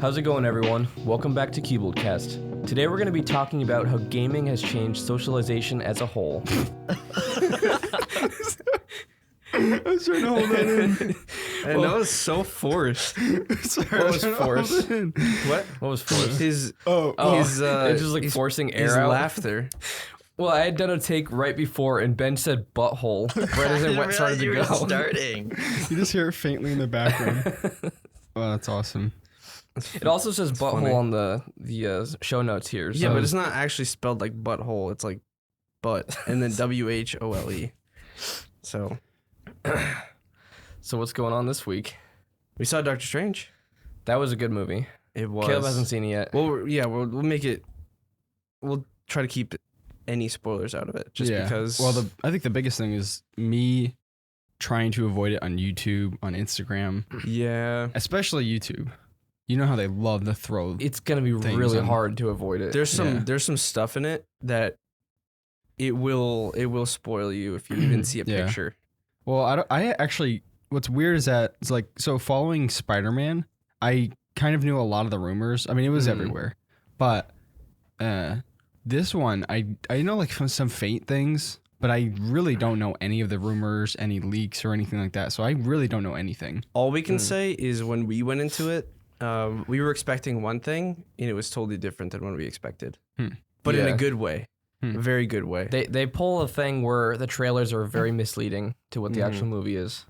How's it going, everyone? Welcome back to CuboldCast. Today we're going to be talking about how gaming has changed socialization as a whole. I was trying to hold that in. And that was so forced. What was forced? What was forced? His it's just like forcing air his out. laughter. Well, I had done a take right before, and Ben said butthole right as it started to go. Starting. You just hear it faintly in the background. Oh, that's awesome. It also says butthole funny. on the show notes here. So. Yeah, but it's not actually spelled like butthole. It's like butt and then WHOLE. So what's going on this week? we saw Doctor Strange. That was a good movie. It was. Caleb hasn't seen it yet. Well, yeah, we'll make it. We'll try to keep any spoilers out of it, just because. Well, I think the biggest thing is me trying to avoid it on YouTube, on Instagram, yeah, especially YouTube. You know how they love to throw. It's gonna be really hard to avoid it. there's some stuff in it that it will spoil you if you even see a Yeah. picture. Well, I actually. What's weird is that it's like following Spider-Man. I kind of knew a lot of the rumors. I mean, it was everywhere, but this one I know like some faint things, but I really don't know any of the rumors, any leaks or anything like that. So I really don't know anything. All we can say is when we went into it, we were expecting one thing, and it was totally different than what we expected. But in Yeah. a good way, a very good way. They pull a thing where the trailers are very misleading to what the actual movie is.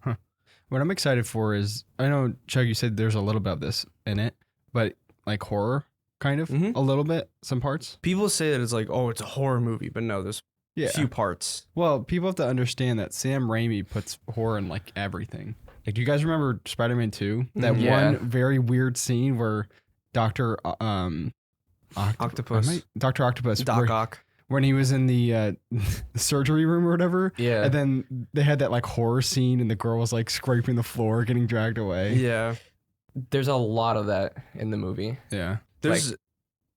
What I'm excited for is, I know, Chug, you said there's a little bit of this in it, but like horror, kind of, a little bit, some parts. People say that it's like, oh, it's a horror movie, but no, there's Yeah. a few parts. Well, people have to understand that Sam Raimi puts horror in like everything. Like, do you guys remember Spider-Man 2? That Yeah. one very weird scene where Dr. Octopus. Dr. Octopus, Doc Ock. when he was in the surgery room or whatever. Yeah. And then they had that like horror scene and the girl was like scraping the floor, getting dragged away. Yeah. There's a lot of that in the movie. Yeah. There's,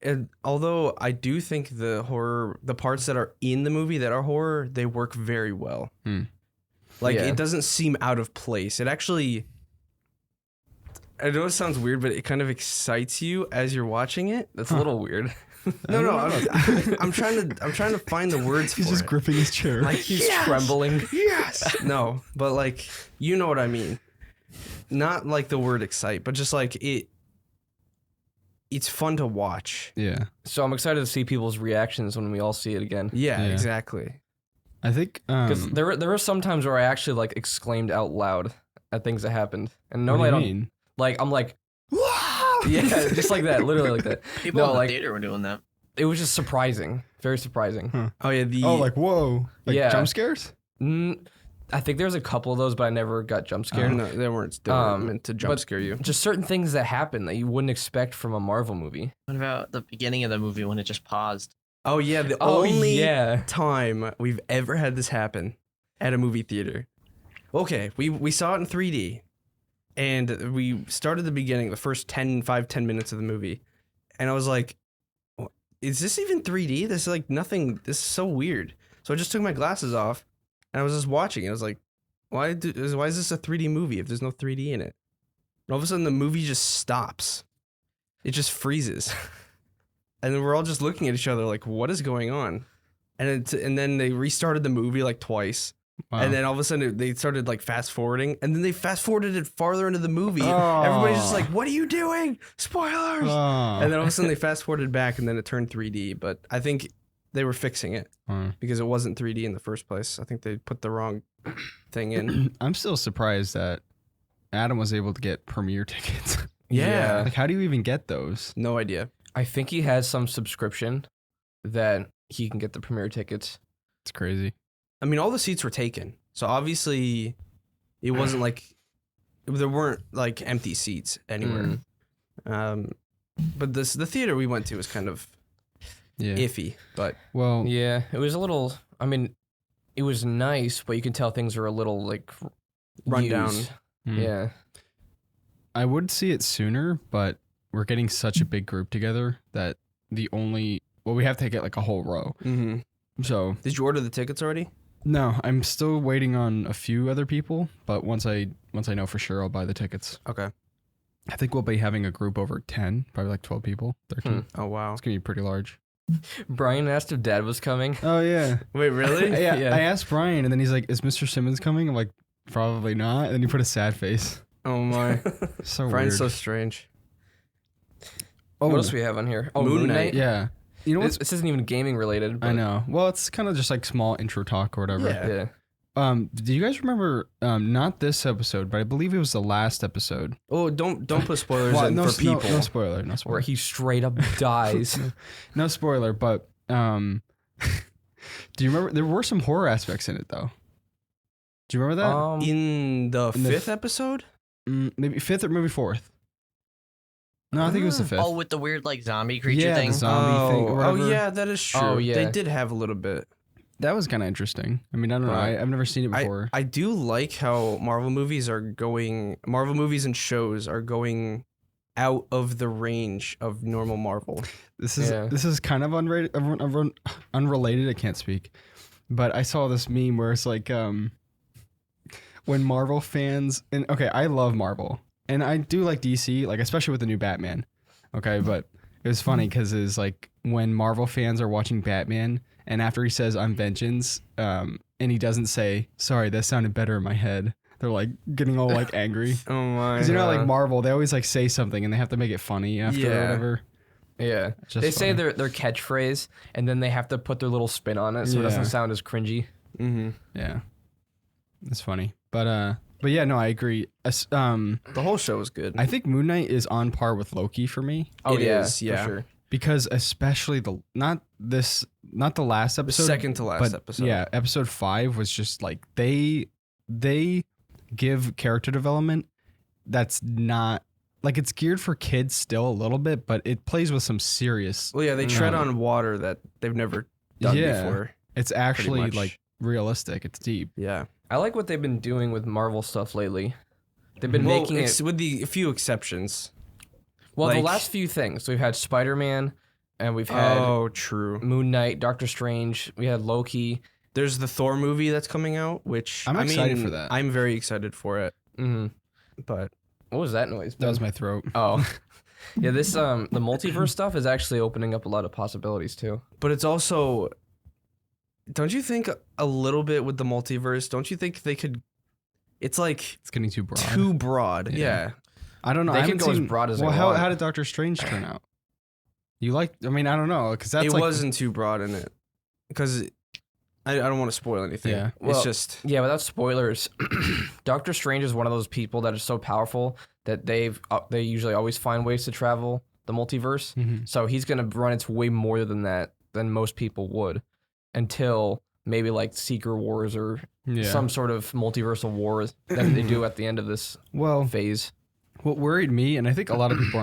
and although I do think the parts that are in the movie that are horror, they work very well. Like, Yeah. it doesn't seem out of place. It actually, I know it sounds weird, but it kind of excites you as you're watching it. That's a little weird. No, I'm trying to find the words for He's just it. gripping his chair. Like, He's trembling. Yes. No, but like, you know what I mean. Not like the word excite, but just like it's fun to watch. Yeah. So I'm excited to see people's reactions when we all see it again. Yeah, Yeah. exactly. I think Because there were some times where I actually like exclaimed out loud at things that happened, and normally I what don't. do you mean? Like I'm like, yeah, just like that, literally like that. People No, in the like theater were doing that. it was just surprising, very surprising. Oh yeah, Like, whoa. Like Yeah. jump scares? I think there's a couple of those, but I never got jump scared. no, they weren't meant to jump but- scare you. Just certain things that happen that you wouldn't expect from a Marvel movie. What about the beginning of the movie when it just paused? Oh yeah, the only time we've ever had this happen at a movie theater. Okay, we saw it in 3D, and we started the beginning, the first 10 minutes of the movie, and I was like, is this even 3D? This is like nothing. This is so weird. So I just took my glasses off, and I was just watching it. I was like, why is this a 3D movie if there's no 3D in it? And all of a sudden the movie just stops. It just freezes. And then we're all just looking at each other like, what is going on? And then they restarted the movie like twice. Wow. And then all of a sudden they started like fast forwarding. And then they fast forwarded it farther into the movie. Oh. Everybody's just like, what are you doing? Spoilers. Oh. And then all of a sudden they fast forwarded back and then it turned 3D. But I think they were fixing it because it wasn't 3D in the first place. I think they put the wrong thing in. I'm still surprised that Adam was able to get premiere tickets. Yeah. Like, how do you even get those? No idea. I think he has some subscription that he can get the premiere tickets. It's crazy. I mean, all the seats were taken. So obviously it wasn't like there weren't like empty seats anywhere. But the theater we went to was kind of iffy, but Well, Yeah, it was a little. I mean, it was nice, but you can tell things were a little like run down. used. Yeah, I would see it sooner, but we're getting such a big group together that we have to get like a whole row. Mm-hmm. So Did you order the tickets already? no, I'm still waiting on a few other people, but once I know for sure, I'll buy the tickets. Okay. I think we'll be having a group over 10, probably like 12 people, 13. Oh wow. It's gonna be pretty large. Brian asked if Dad was coming. Oh yeah. Wait, really? Yeah, Yeah. I asked Brian, and then he's like, "Is Mr. Simmons coming?" I'm like, "Probably not." And then he put a sad face. Oh my. So Brian's weird. so strange. Oh, What else we have on here? Oh, Moon Moon Knight. Knight. yeah. You know what? This isn't even gaming related. But I know. Well, it's kind of just like small intro talk or whatever. Yeah. Yeah. Do you guys remember? Not this episode, but I believe it was the last episode. Oh, don't put spoilers Well, in no, for people. No spoiler. No Where spoiler. he straight up dies. No spoiler. But do you remember? There were some horror aspects in it, though. Do you remember that? In the In the fifth episode? Maybe fifth or maybe fourth. No, I think it was the fifth. Oh, with the weird like zombie creature Yeah, thing. the zombie thing. Or Oh whatever. yeah, that is true. Oh, yeah. They did have a little bit. That was kind of interesting. I mean, I don't know. I've never seen it before. I do like how Marvel movies and shows are going out of the range of normal Marvel. This is Yeah. this is kind of unrelated. I can't speak, but I saw this meme where it's like when Marvel fans and okay, I love Marvel and I do like DC, like especially with the new Batman. Okay, but it was funny because it's like when Marvel fans are watching Batman and after he says "I'm vengeance," and he doesn't say "Sorry, that sounded better in my head." They're like getting all like angry. Oh my. Because you know, like Marvel, they always like say something and they have to make it funny after or Yeah. whatever. Yeah. It's just They say funny. their catchphrase and then they have to put their little spin on it so it Yeah. doesn't sound as cringy. Mm-hmm. Yeah, it's funny, but yeah, no, I agree. The whole show is good. I think Moon Knight is on par with Loki for me Oh It yeah, is, yeah. for sure. because especially not the last the episode, second to last but episode. yeah, episode 5 was just like they give character development that's not like it's geared for kids still a little bit, but it plays with some serious. Well, yeah, they tread No. on water that they've never done Yeah. before. It's actually much. like realistic. It's deep. Yeah. I like what they've been doing with Marvel stuff lately. They've been Well, making it with the a few exceptions. well. The like- last few things we've had Spider-Man, and we've had Oh, true. Moon Knight, Doctor Strange. We had Loki. There's the Thor movie that's coming out, which I'm I excited mean, for that. I'm very excited for it. hmm But What was that noise? That was my throat. Oh, yeah. This the multiverse stuff is actually opening up a lot of possibilities too. it's also, don't you think a little bit with the multiverse? Don't you think they could? It's like It's getting too broad. too broad. Yeah. Yeah. I don't know. They I can haven't go as seen, broad as they well, want. how did Doctor Strange turn out? You like? I mean, I don't know because that's It like wasn't too broad in it because I don't want to spoil anything. Yeah. It's Well, just Yeah, without spoilers, Doctor Strange is one of those people that is so powerful that they usually always find ways to travel the multiverse. Mhm. So he's gonna run into way more than that than most people would, until maybe like Secret Wars or yeah. some sort of multiversal war that they do at the end of this Well, phase. what worried me, and I think a lot of people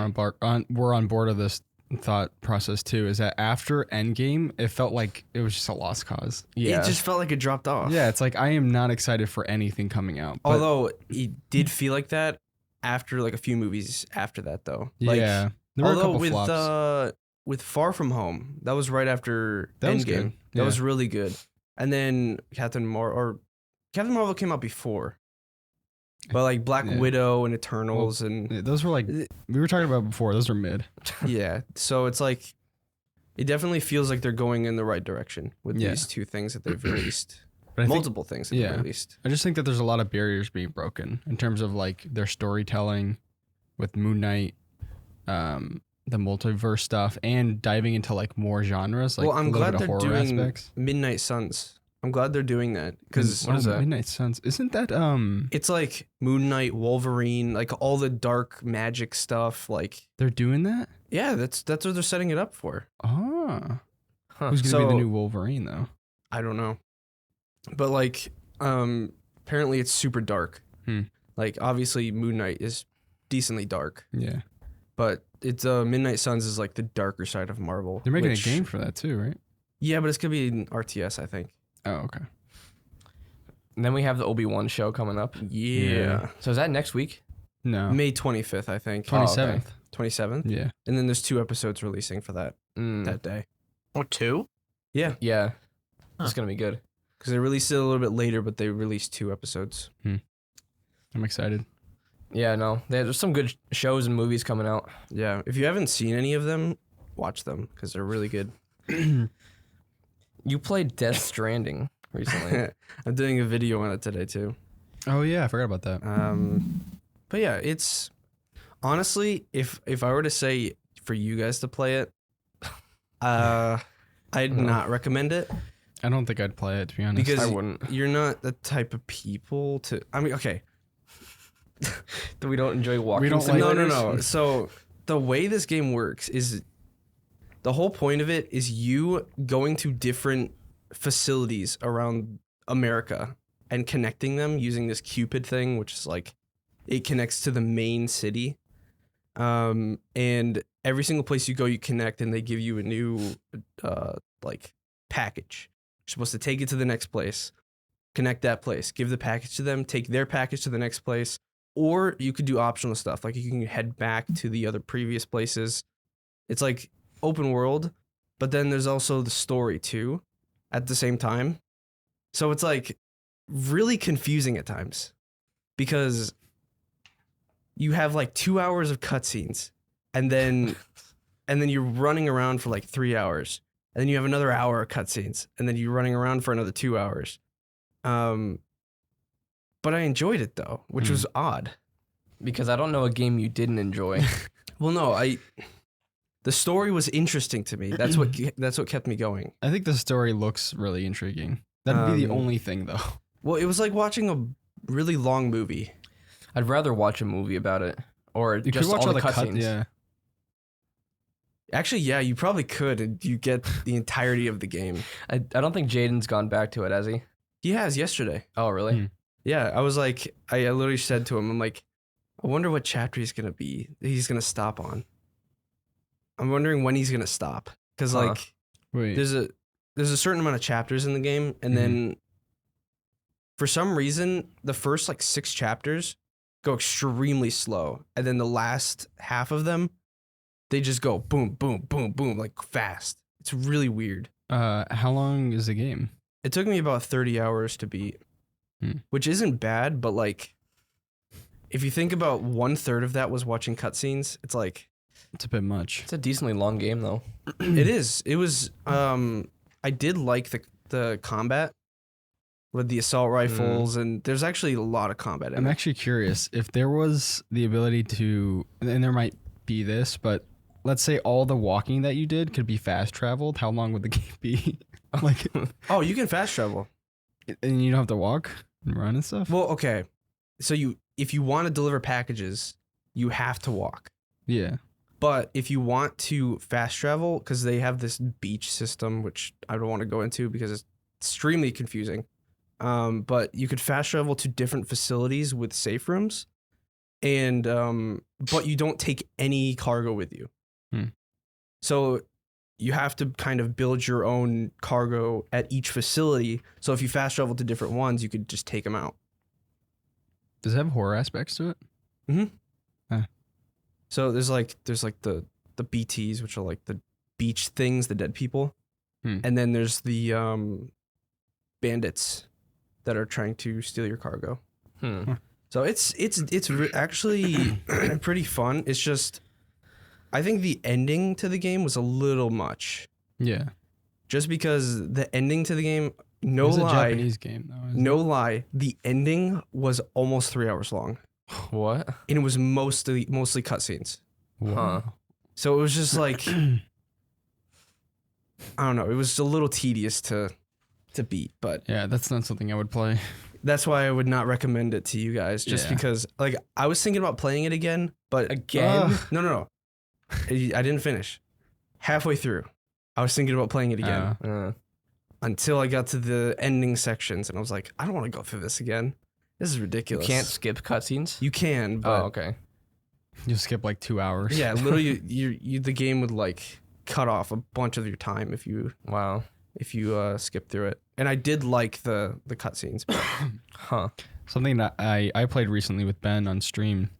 were on board of this thought process too, is that after Endgame, it felt like it was just a lost cause. Yeah, it just felt like it dropped off. Yeah, it's like I am not excited for anything coming out. But Although it did feel like that after like a few movies after that though. Like, yeah, there were a although couple with flops. with Far From Home, that was right after That was Endgame. good. That Yeah. was really good. And then Captain Marvel came out before. But like Black Yeah. Widow and Eternals and Yeah, those were like we were talking about before. Those are mid. yeah. So it's like it definitely feels like they're going in the right direction with Yeah. these two things that they've released. But I think Multiple things that yeah. they've released. I just think that there's a lot of barriers being broken in terms of like their storytelling with Moon Knight, the multiverse stuff, and diving into like more genres. Like Well, I'm a little glad bit of they're horror doing aspects. Midnight Suns. I'm glad they're doing that because What is that? Midnight Suns? Isn't that it's like Moon Knight, Wolverine, like all the dark magic stuff. Like, they're doing that? yeah, that's what they're setting it up for. Ah, Huh. who's gonna be the So- new Wolverine though? I don't know, but like, apparently it's super dark. Hmm. Like, obviously, Moon Knight is decently dark, Yeah, but it's Midnight Suns is like the darker side of Marvel. they're making which- a game for that too, right? Yeah, but it's gonna be an RTS, I think. Oh, okay. And then we have the Obi-Wan show coming up. Yeah, So is that next week? No, May 25th, I think. 27th. 27th, Yeah, and then there's 2 episodes releasing for that Mm, day. Or two? Yeah, yeah, Huh. it's gonna be good. because they released it a little bit later, but they released 2 episodes. I'm excited. Yeah, no. There's some good shows and movies coming out. Yeah, if you haven't seen any of them, watch them because they're really good. You played Death Stranding recently. I'm doing a video on it today too. Oh yeah, I forgot about that. But yeah, it's honestly, if I were to say for you guys to play it, I'd not recommend it I don't think I'd play it, to be honest. because I wouldn't. you're not the type of people to. I mean, okay, That we don't enjoy walking. We don't like- no. simulators? So the way this game works is the whole point of it is you going to different facilities around America and connecting them using this Cupid thing, which is like it connects to the main city. And every single place you go, you connect, and they give you a new like package. You're supposed to take it to the next place, connect that place, give the package to them, take their package to the next place, or you could do optional stuff like you can head back to the other previous places. It's like open world, but then there's also the story too at the same time. So it's like really confusing at times because you have like 2 hours of cutscenes and then you're running around for like 3 hours. And then you have another hour of cutscenes, and then you're running around for another 2 hours. But I enjoyed it though, which was odd. Because I don't know a game you didn't enjoy. Well, no, the story was interesting to me. That's what kept me going. I think the story looks really intriguing. That'd be the only thing, though. Well, it was like watching a really long movie. I'd rather watch a movie about it or You just could watch all the cut. cutscenes. Yeah, Actually, yeah, you probably could, and you get the entirety of the game. I don't think Jaden's gone back to it, has he? He has yesterday. Oh, really? Hmm. Yeah, I was like, I literally said to him, I'm like, I wonder what chapter he's gonna stop on. I'm wondering when he's gonna stop because Huh. like wait. there's a certain amount of chapters in the game, and then for some reason the first like 6 chapters go extremely slow, and then the last half of them they just go boom, boom, boom, boom, like fast. It's really weird. How long is the game? It took me about 30 hours to beat, which isn't bad, but like if you think about 1/3 of that was watching cutscenes, it's like It's a bit much. It's a decently long game, though. it is. It was. I did like the combat with the assault rifles, and there's actually a lot of combat in I'm it. actually curious if there was the ability to, and there might be this, but let's say all the walking that you did could be fast traveled. How long would the game be? Like, Oh, you can fast travel. and you don't have to walk and run and stuff. Well, okay. So if you want to deliver packages, you have to walk. Yeah. But if you want to fast travel, because they have this beach system, which I don't want to go into because it's extremely confusing. But you could fast travel to different facilities with safe rooms, and but you don't take any cargo with you. So you have to kind of build your own cargo at each facility. So if you fast travel to different ones, you could just take them out. Does it have horror aspects to it? So there's like the BTs, which are like the beach things, the dead people, and then there's the bandits that are trying to steal your cargo. So it's actually pretty fun. It's just I think the ending to the game was a little much. Yeah. Just because the ending to the game, no It's a lie, Japanese game though. Isn't no lie, the ending was almost 3 hours long, What? and it was mostly cutscenes. it? Wow. So it was just like I don't know. It was a little tedious to beat, but Yeah, that's not something I would play. that's why I would not recommend it to you guys. Just Yeah. because, like, I was thinking about playing it again, but Again? no. I didn't finish. Halfway through, I was thinking about playing it again until I got to the ending sections, and I was like, I don't want to go through this again. This is You ridiculous. can't skip cutscenes? You can, but Oh, okay. You skip like 2 hours. yeah, literally, the game would like cut off a bunch of your time if you Wow. skip through it. And I did like the cutscenes. Huh. Something that I played recently with Ben on stream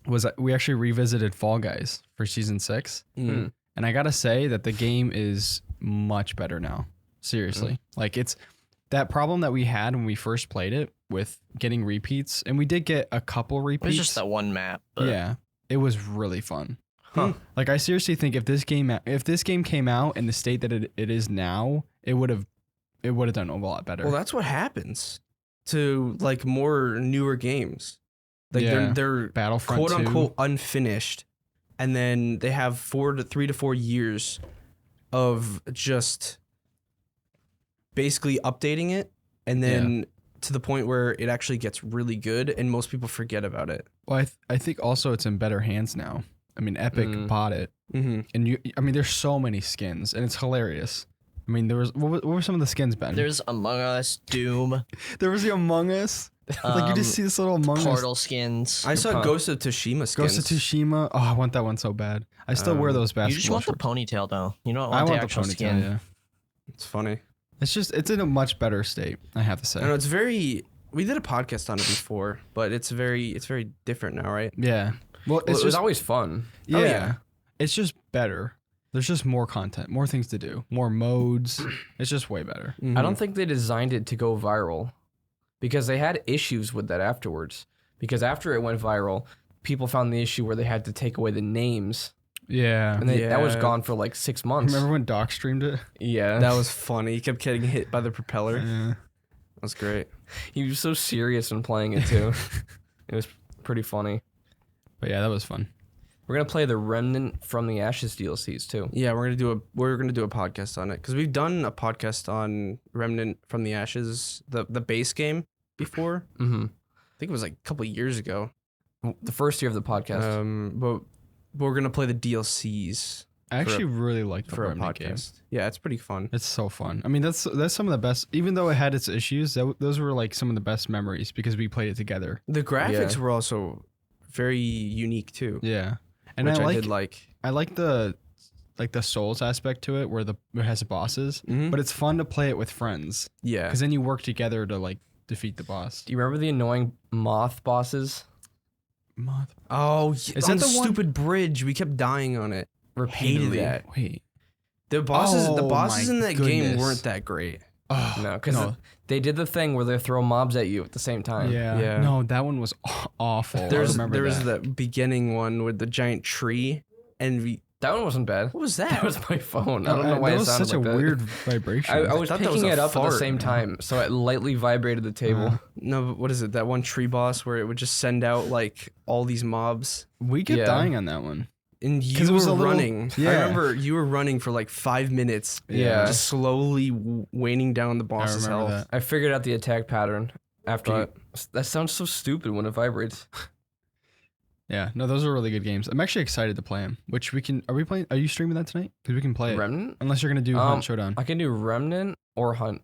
was that we actually revisited Fall Guys for season 6. And I gotta say that the game is much better now. Seriously. Like it's that problem that we had when we first played it with getting repeats, and we did get a couple It repeats. was just that one map. But Yeah, it was really fun. Huh. Like I seriously think if this game came out in the state that it is now, it would have done a lot better. Well, that's what happens to like more newer games. Like Yeah. they're Battlefront quote 2. unquote unfinished, and then they have 3 to 4 years of just basically updating it, and then to the point where it actually gets really good, and most people forget about it. Well, I think also it's in better hands now. I mean, Epic bought it, Mm-hmm. and I mean, there's so many skins, and it's hilarious. I mean, there was what were some of the skins, Ben? There's Among Us, Doom, There was the Among Us. Like you just see this little Among Us. Portal skins. I saw Huh. Ghost of Tsushima skins. Ghost of Tsushima. Oh, I want that one so bad. I still wear those You basketball just want the shorts. ponytail though. You don't I want the want the actual ponytail. skin. Yeah, It's funny. it's in a much better state. I have to say. I know it's very. We did a podcast on it before, but it's very different now, right? Yeah. Well, Well, it's it was just always fun. yeah. Oh, yeah. It's just better. There's just more content, more things to do, more modes. It's just way better. I don't think they designed it to go viral because they had issues with that afterwards. Because after it went viral, people found the issue where they had to take away the names, Yeah. and that was Yeah. gone for like 6 months. Remember when Doc streamed it? Yeah, That was funny. He kept getting hit by the propeller. Yeah. That was great. he was so serious when playing it too. It was pretty funny. But yeah, that was fun. We're gonna play the Remnant from the Ashes DLCs too. Yeah, we're gonna do a podcast on it because we've done a podcast on Remnant from the Ashes, the base game before. Mm-hmm. I think it was like a couple years ago. The first year of the podcast. But we're gonna play the DLCs I actually really like the for a Remnant game. podcast. Yeah, it's pretty fun. It's so fun. I mean, that's some of the best. Even though it had its issues, those were like some of the best memories because we played it together. The graphics Yeah. were also very unique too. Yeah, and which I did like. like the Souls aspect to it where it has bosses, Mhm. but it's fun to play it with friends Yeah. because then you work together to like defeat the boss. Do you remember the annoying moth bosses? Moth. Oh, Is on that the the one- stupid bridge? We kept dying on it. Repeatedly. that. Wait. The bosses Oh my in that game goodness. weren't that great. Oh, No, because they did the thing where they throw mobs at you at the same time. Yeah. Yeah. No, that one was awful. I remember There was that. the beginning one with the giant tree, and That one wasn't bad. what was that? That was my phone. I don't know why that it was sounded such like a that. weird vibration. I was thought that was picking a it up at the fart. same time, so it lightly vibrated the table. No, but what is it? That one tree boss where it would just send out like all these mobs, we kept Yeah. dying on that one. and 'Cause you it was were a little- running. I yeah. remember you were running for like 5 minutes. Yeah. just slowly waning down the boss's remember health. that. I figured out the attack pattern after. But- That sounds so stupid when it vibrates. Yeah, no, those are really good games. I'm actually excited to play them. Which we can. Are we playing? Are you streaming that tonight? Because we can play it. Remnant? Unless you're gonna do Hunt Showdown. I can do Remnant or Hunt,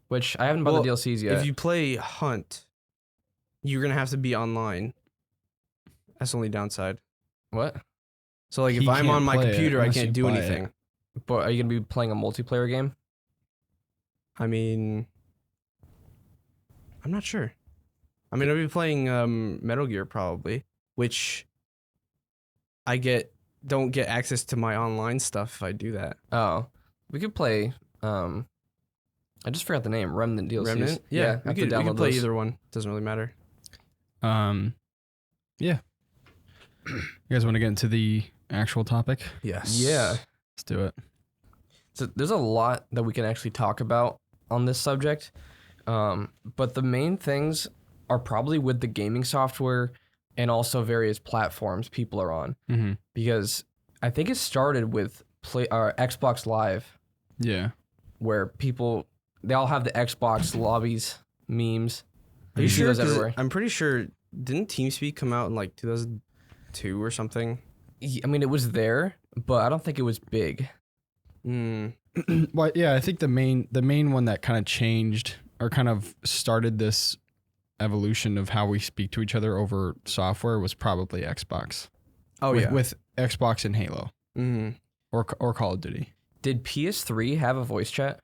which I haven't bought Well, the DLCs yet. If you play Hunt, you're gonna have to be online. That's the only downside. What? So like if He I'm can't on my play it computer, I unless can't you do buy it. anything. But are you gonna be playing a multiplayer game? I mean, I'm not sure. I mean, I'll be playing Metal Gear probably, which I don't get access to my online stuff if I do that. Oh, we could play. I just forgot the name. Remnant DLCs. Remnant? I Yeah, have we to could download play those. either one. Doesn't really matter. Yeah. You guys want to get into the actual topic? Yes. Yeah. Let's do it. So there's a lot that we can actually talk about on this subject, but the main things are probably with the gaming software and also various platforms people are on. Mm-hmm. Because I think it started with Xbox Live, Yeah. where they all have the Xbox lobbies memes. Are you see sure? those 'Cause everywhere. I'm pretty sure. Didn't TeamSpeak come out in like 2002 or something? I mean, it was there, but I don't think it was big. Well, yeah, I think the main one that kind of changed or kind of started this evolution of how we speak to each other over software was probably Xbox. Oh with, yeah. with Xbox and Halo or Call of Duty. Did PS3 have a voice chat?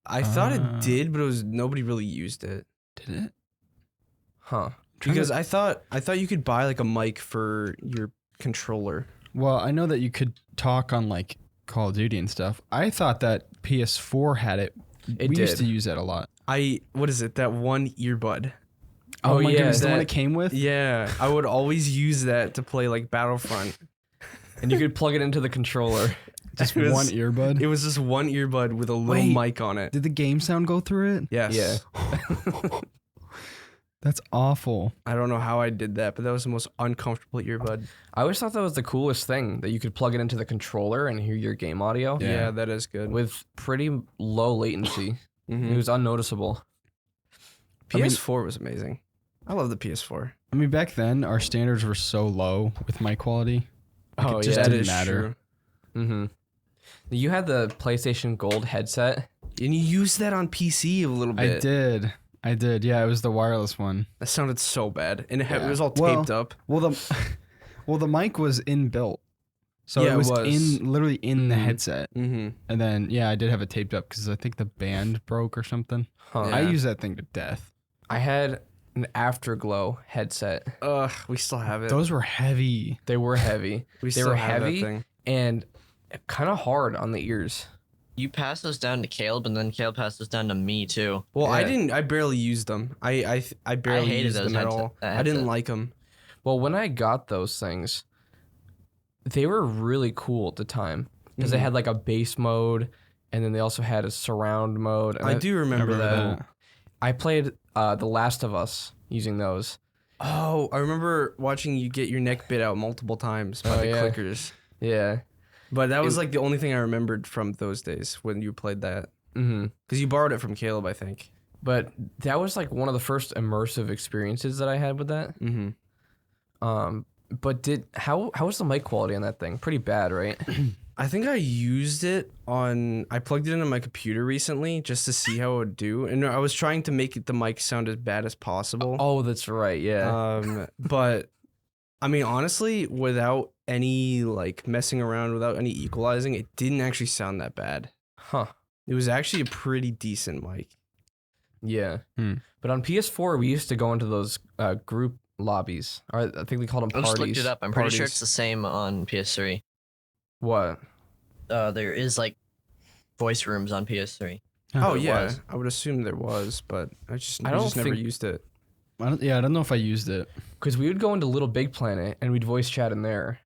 I thought Uh, it did, but nobody really used it. Did it? Huh. Because I thought you could buy like a mic for your controller. Well, I know that you could talk on like Call of Duty and stuff. I thought that PS4 had it we used to use that a lot. What is it? That one earbud. Oh, my yeah, goodness, the one that- it came with? Yeah, I would always use that to play like Battlefront. And you could plug it into the controller. Just It was- one earbud? It was just one earbud with a little Wait. mic on it. Did the game sound go through it? Yes. Yeah. That's awful. I don't know how I did that, but that was the most uncomfortable earbud. I always thought that was the coolest thing, that you could plug it into the controller and hear your game audio Yeah, that is good. with pretty low latency. Mhm. It was unnoticeable. PS4 was amazing. I love the PS4. I mean, back then, our standards were so low with mic quality. Like, Oh, it just yeah. That didn't is matter. true. Mm-hmm. You had the PlayStation Gold headset. And you used that on PC a little bit. I did. Yeah, it was the wireless one. That sounded so bad. And it Yeah. was all Well, taped up. Well, the mic was inbuilt. So Yeah, it was, it was. literally in the Mhm. headset. Mm-hmm. And then, yeah, I did have it taped up because I think the band broke or something. Huh. Yeah. I use that thing to death. I had an Afterglow headset. Ugh, we still have it. Those were heavy. They were heavy we they still were have heavy. that thing. and kind of hard on the ears. You passed those down to Caleb, and then Caleb passed those down to me too. Well, Yeah. I barely used them. I barely hated used those them at headset- all. that I didn't headset. like them. Well, when I got those things, they were really cool at the time because they Mhm. had like a bass mode, and then they also had a surround mode. And I do remember that. I played The Last of Us using those. Oh, I remember watching you get your neck bit out multiple times by Oh, the yeah. clickers. Yeah. But that was like the only thing I remembered from those days when you played that. Mm-hmm. Because you borrowed it from Caleb, I think. But that was like one of the first immersive experiences that I had with that. Mm-hmm. But how was the mic quality on that thing? Pretty bad, right? I think I used it I plugged it into my computer recently just to see how it would do. And I was trying to make the mic sound as bad as possible. Oh, that's right. Yeah. But I mean, honestly, without any like messing around, without any equalizing, it didn't actually sound that bad. Huh. It was actually a pretty decent mic. Yeah. Hmm. But on PS4, we used to go into those group lobbies. Or I think they called them I parties. just looked it up. I'm pretty sure Parties. it's the same on PS3. What? There is like voice rooms on PS3. Oh it yeah, was. I would assume there was, but I I just don't never think- used it. I don't know if I used it. Because we would go into Little Big Planet and we'd voice chat in there.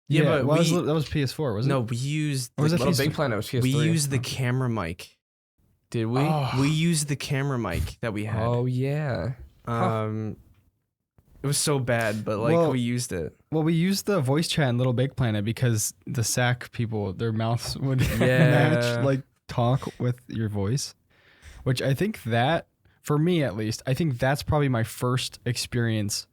Yeah, but well, we- that was PS4, wasn't No, it? we used Or was the, that Little PS3? Big Planet was PS3. we used the camera mic. Did we? Oh. We used the camera mic that we had. Oh, yeah. It was so bad, but like Well- we used it. Well, we used the voice chat in Little Big Planet because the SAC people, their mouths would Yeah. match, like talk with your voice, which I think that, for me at least, I think that's probably my first experience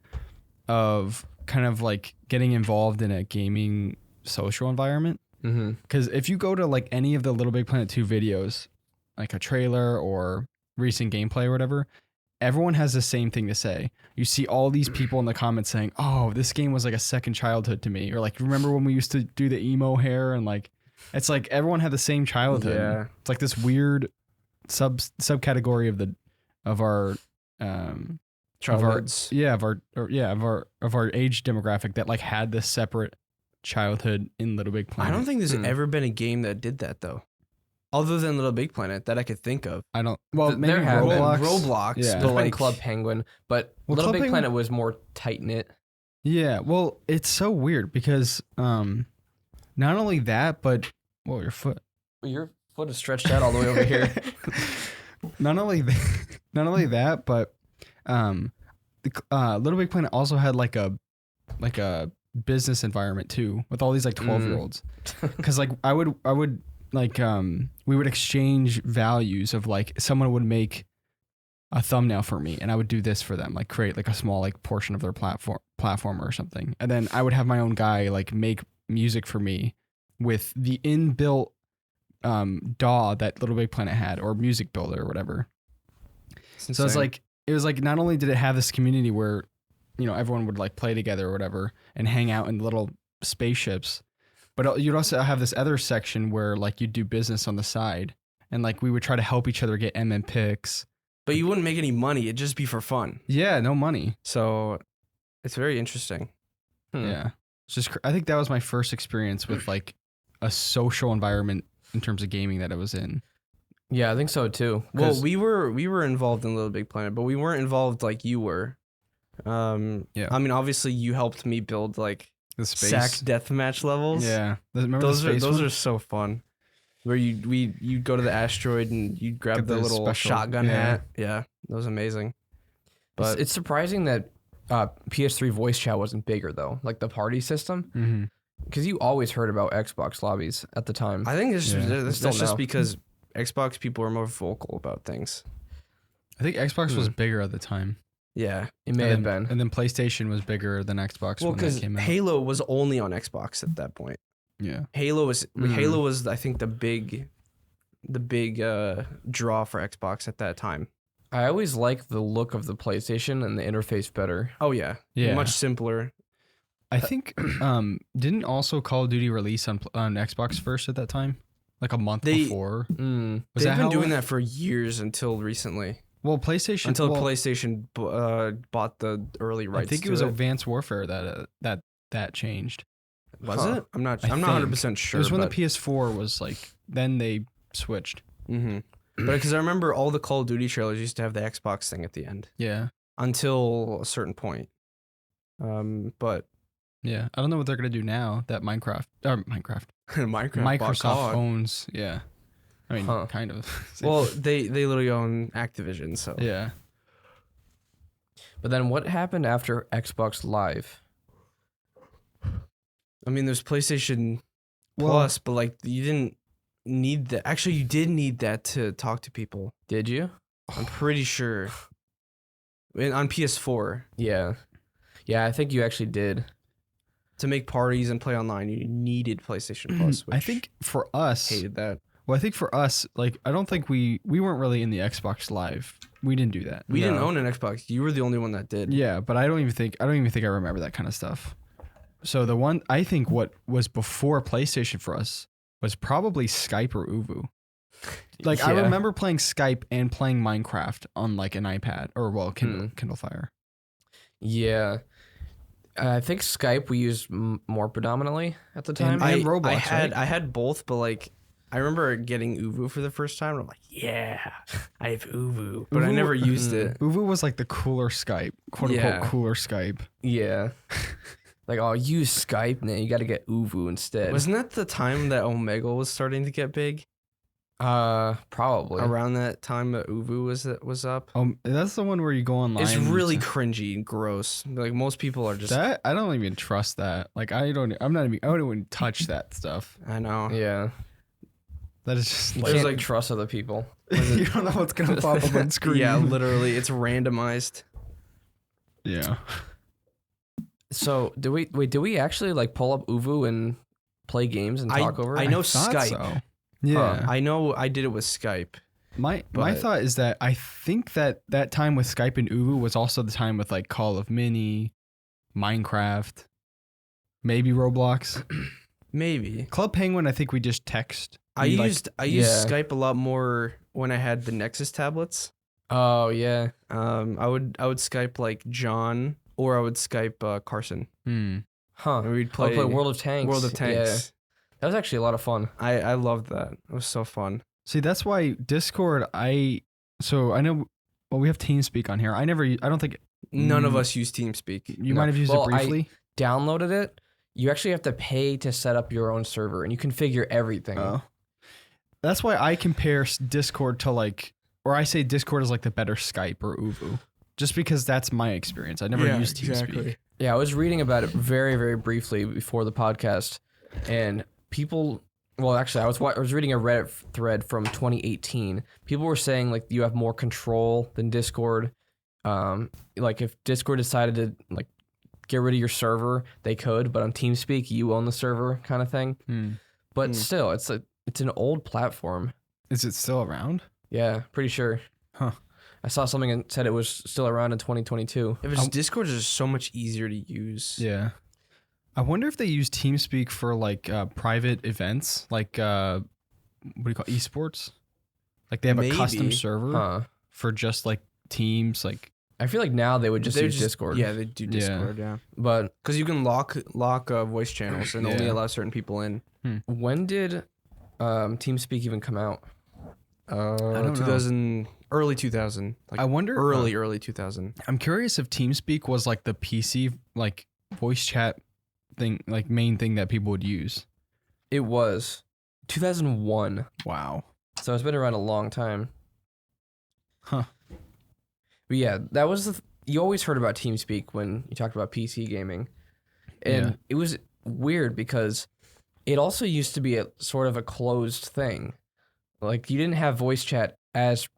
of kind of like getting involved in a gaming social environment. Mm-hmm. Because if you go to like any of the Little Big Planet 2 videos, like a trailer or recent gameplay or whatever, everyone has the same thing to say. You see all these people in the comments saying, "Oh, this game was like a second childhood to me," or like, "Remember when we used to do the emo hair?" And like, it's like everyone had the same childhood. Yeah. It's like this weird subcategory of our Childhoods. of our age demographic that like had this separate childhood in Little Big Planet. I don't think there's Hmm. ever been a game that did that though, other than Little Big Planet that I could think of. I don't. Well, There maybe have been. Roblox. Roblox, Yeah. There's but been like Club Penguin, but Well, Little Club Big Penguin- Planet was more tight knit. Yeah, well, it's so weird because not only that, but whoa, your foot. Your foot is stretched out all the way over here. Not only that, but Little Big Planet also had like a business environment too, with all these like 12-year-olds. Because like I would like we would exchange values of like someone would make a thumbnail for me and I would do this for them, like create like a small like portion of their platform or something, and then I would have my own guy like make music for me with the inbuilt DAW that Little Big Planet had, or music builder or whatever. So it's insane. like, it was like, not only did it have this community where, you know, everyone would like play together or whatever and hang out in little spaceships, but you'd also have this other section where like you'd do business on the side and like we would try to help each other get MM picks. but you wouldn't make any money. It'd just be for fun. Yeah, no money. So it's very interesting. Yeah. It's just, I think that was my first experience with like a social environment in terms of gaming that I was in. Yeah, I think so too. Well, we were involved in Little Big Planet, but we weren't involved like you were. Yeah. I mean, obviously, you helped me build like The space. sack deathmatch levels. Yeah. Remember those the space are one? so fun. Where you'd go to the asteroid and you'd grab Get the the little special- shotgun yeah. hat. Yeah, that was amazing. But It's surprising that PS3 voice chat wasn't bigger though, like the party system, Mm-hmm. because you always heard about Xbox lobbies at the time. I think Yeah. that's Still just now. because Xbox people are more vocal about things. I think Xbox was bigger at the time. Yeah. It may have And been. then PlayStation was bigger than Xbox Well, when that because came out. Halo was only on Xbox at that point. Yeah. Halo was I think the big draw for Xbox at that time. I always liked the look of the PlayStation and the interface better. Oh yeah, Yeah. much simpler. I think didn't also Call of Duty release on Xbox first at that time? Like a month before? Mm. Was They've that been how- doing that for years until recently. Well, PlayStation Until well, PlayStation bought the early rights. I think it to was Advanced Warfare that changed. Was Huh. it? I'm not I 100% think. sure. It was when but, the PS4 was like. Then they switched. but because I remember all the Call of Duty trailers used to have the Xbox thing at the end Yeah. until a certain point. But Yeah. I don't know what they're gonna do now that Minecraft Minecraft bought Microsoft COD. owns. Yeah. I mean, Huh. kind of. Well, they literally own Activision, so yeah. But then what happened after Xbox Live? I mean, there's PlayStation Well- Plus, but like you didn't need that. Actually, you did need that to talk to people. Did you? I'm pretty sure. On PS4, Yeah. Yeah, I think you actually did. to make parties and play online, you needed PlayStation Plus. Which I think for us, hated that. well, I think for us, like, I don't think we weren't really in the Xbox Live. We didn't do that. We didn't No. own an Xbox. You were the only one that did. Yeah, but I don't even think I remember that kind of stuff. So the one I think what was before PlayStation for us was probably Skype or Uvu. Like I Yeah. remember playing Skype and playing Minecraft on like an iPad or Kindle Fire. Yeah. I think Skype we used more predominantly at the time. And Roblox, right? I had both, but like I remember getting Uvu for the first time. And I'm like, yeah, I have Uvu, but I Uvu- never used it. Uvu was like the cooler Skype, quote Yeah. unquote cooler Skype. Yeah. Like, oh, use Skype now. You got to get Uvu instead. Wasn't that the time that Omegle was starting to get big? Probably. Around that time that Uvu was up. That's the one where you go online. It's really and- cringy and gross. Like most people are just. that I don't even trust that. Like I don't even touch that stuff. I know. Yeah. That is just You like, can't like- trust other people. you don't know what's gonna pop up on screen. Yeah, literally, it's randomized. Yeah. So, did we actually like pull up Uvu and play games and talk over it? I know Thought Skype. so. Yeah. I know I did it with Skype. My But- thought is that I think that time with Skype and Uvu was also the time with like Call of Mini, Minecraft, maybe Roblox. Maybe. Club Penguin, I think we just text. I We, like- used yeah. Skype a lot more when I had the Nexus tablets. Oh, yeah. I would Skype like John, or I would Skype Carson. Huh. And we'd Play play World of Tanks. World of Yeah. Tanks. That was actually a lot of fun. I loved that. It was so fun. See, that's why Discord. So I know. Well, we have TeamSpeak on here. I don't think None of us use TeamSpeak. you No. might have used Well, it briefly. Downloaded it. You actually have to pay to set up your own server and you configure everything. Oh. That's why I compare Discord to like, or I say Discord is like the better Skype or Uvu, just because that's my experience. I never used TeamSpeak. Yeah, I was reading about it very, very briefly before the podcast, and people. Well, actually, I was reading a Reddit thread from 2018. People were saying like you have more control than Discord. Like if Discord decided to like get rid of your server, they could, but on TeamSpeak, you own the server, kind of thing. But still, it's an old platform. Is it still around? Yeah, pretty sure. Huh. I saw something and said it was still around in 2022. If it's Discord is just so much easier to use. Yeah. I wonder if they use TeamSpeak for like private events, like what do you call esports? Like they have a custom Maybe. server Huh. for just like teams, like I feel like now they would just They use just- Discord. Yeah, they do Yeah. Discord. Yeah, But because you can lock voice channels and only Yeah. allow certain people in. when did TeamSpeak even come out? don't know. 2000, early 2000. Like I wonder. early 2000. I'm curious if TeamSpeak was like the PC like voice chat thing, like main thing that people would use. It was 2001. Wow. So it's been around a long time. Huh. But yeah, that was you always heard about TeamSpeak when you talked about PC gaming. And it was weird because it also used to be a sort of a closed thing. Like you didn't have voice chat as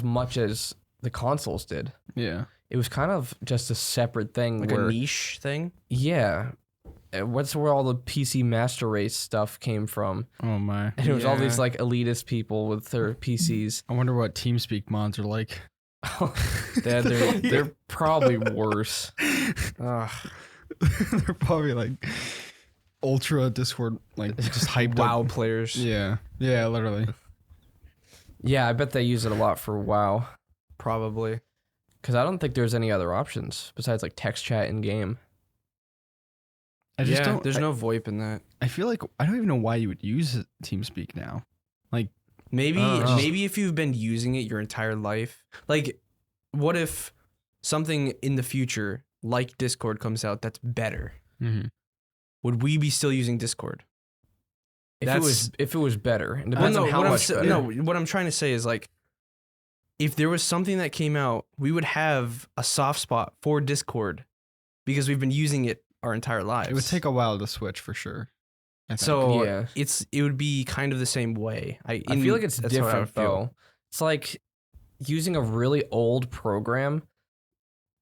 much as the consoles did. Yeah. It was kind of just a separate thing. Like a niche thing? Yeah. What's where all the PC Master Race stuff came from. Oh my. And it was all these like elitist people with their PCs. I wonder what TeamSpeak mods are like. They're probably worse. Ugh. They're probably like ultra Discord, like just hyped WoW up. players. Yeah. Yeah, literally. Yeah, I bet they use it a lot for WoW. Probably. Because I don't think there's any other options besides like text chat in game. I just don't. There's no VoIP in that. I feel like I don't even know why you would use TeamSpeak now. Like maybe if you've been using it your entire life. Like, what if something in the future like Discord comes out that's better? Mm-hmm. Would we be still using Discord? If it was better, and depends on how much better. No, what I'm trying to say is like, if there was something that came out, we would have a soft spot for Discord because we've been using it our entire lives. It would take a while to switch for sure. So Yeah. it would be kind of the same way. I feel like it's that's how I would different feel. though. It's like using a really old program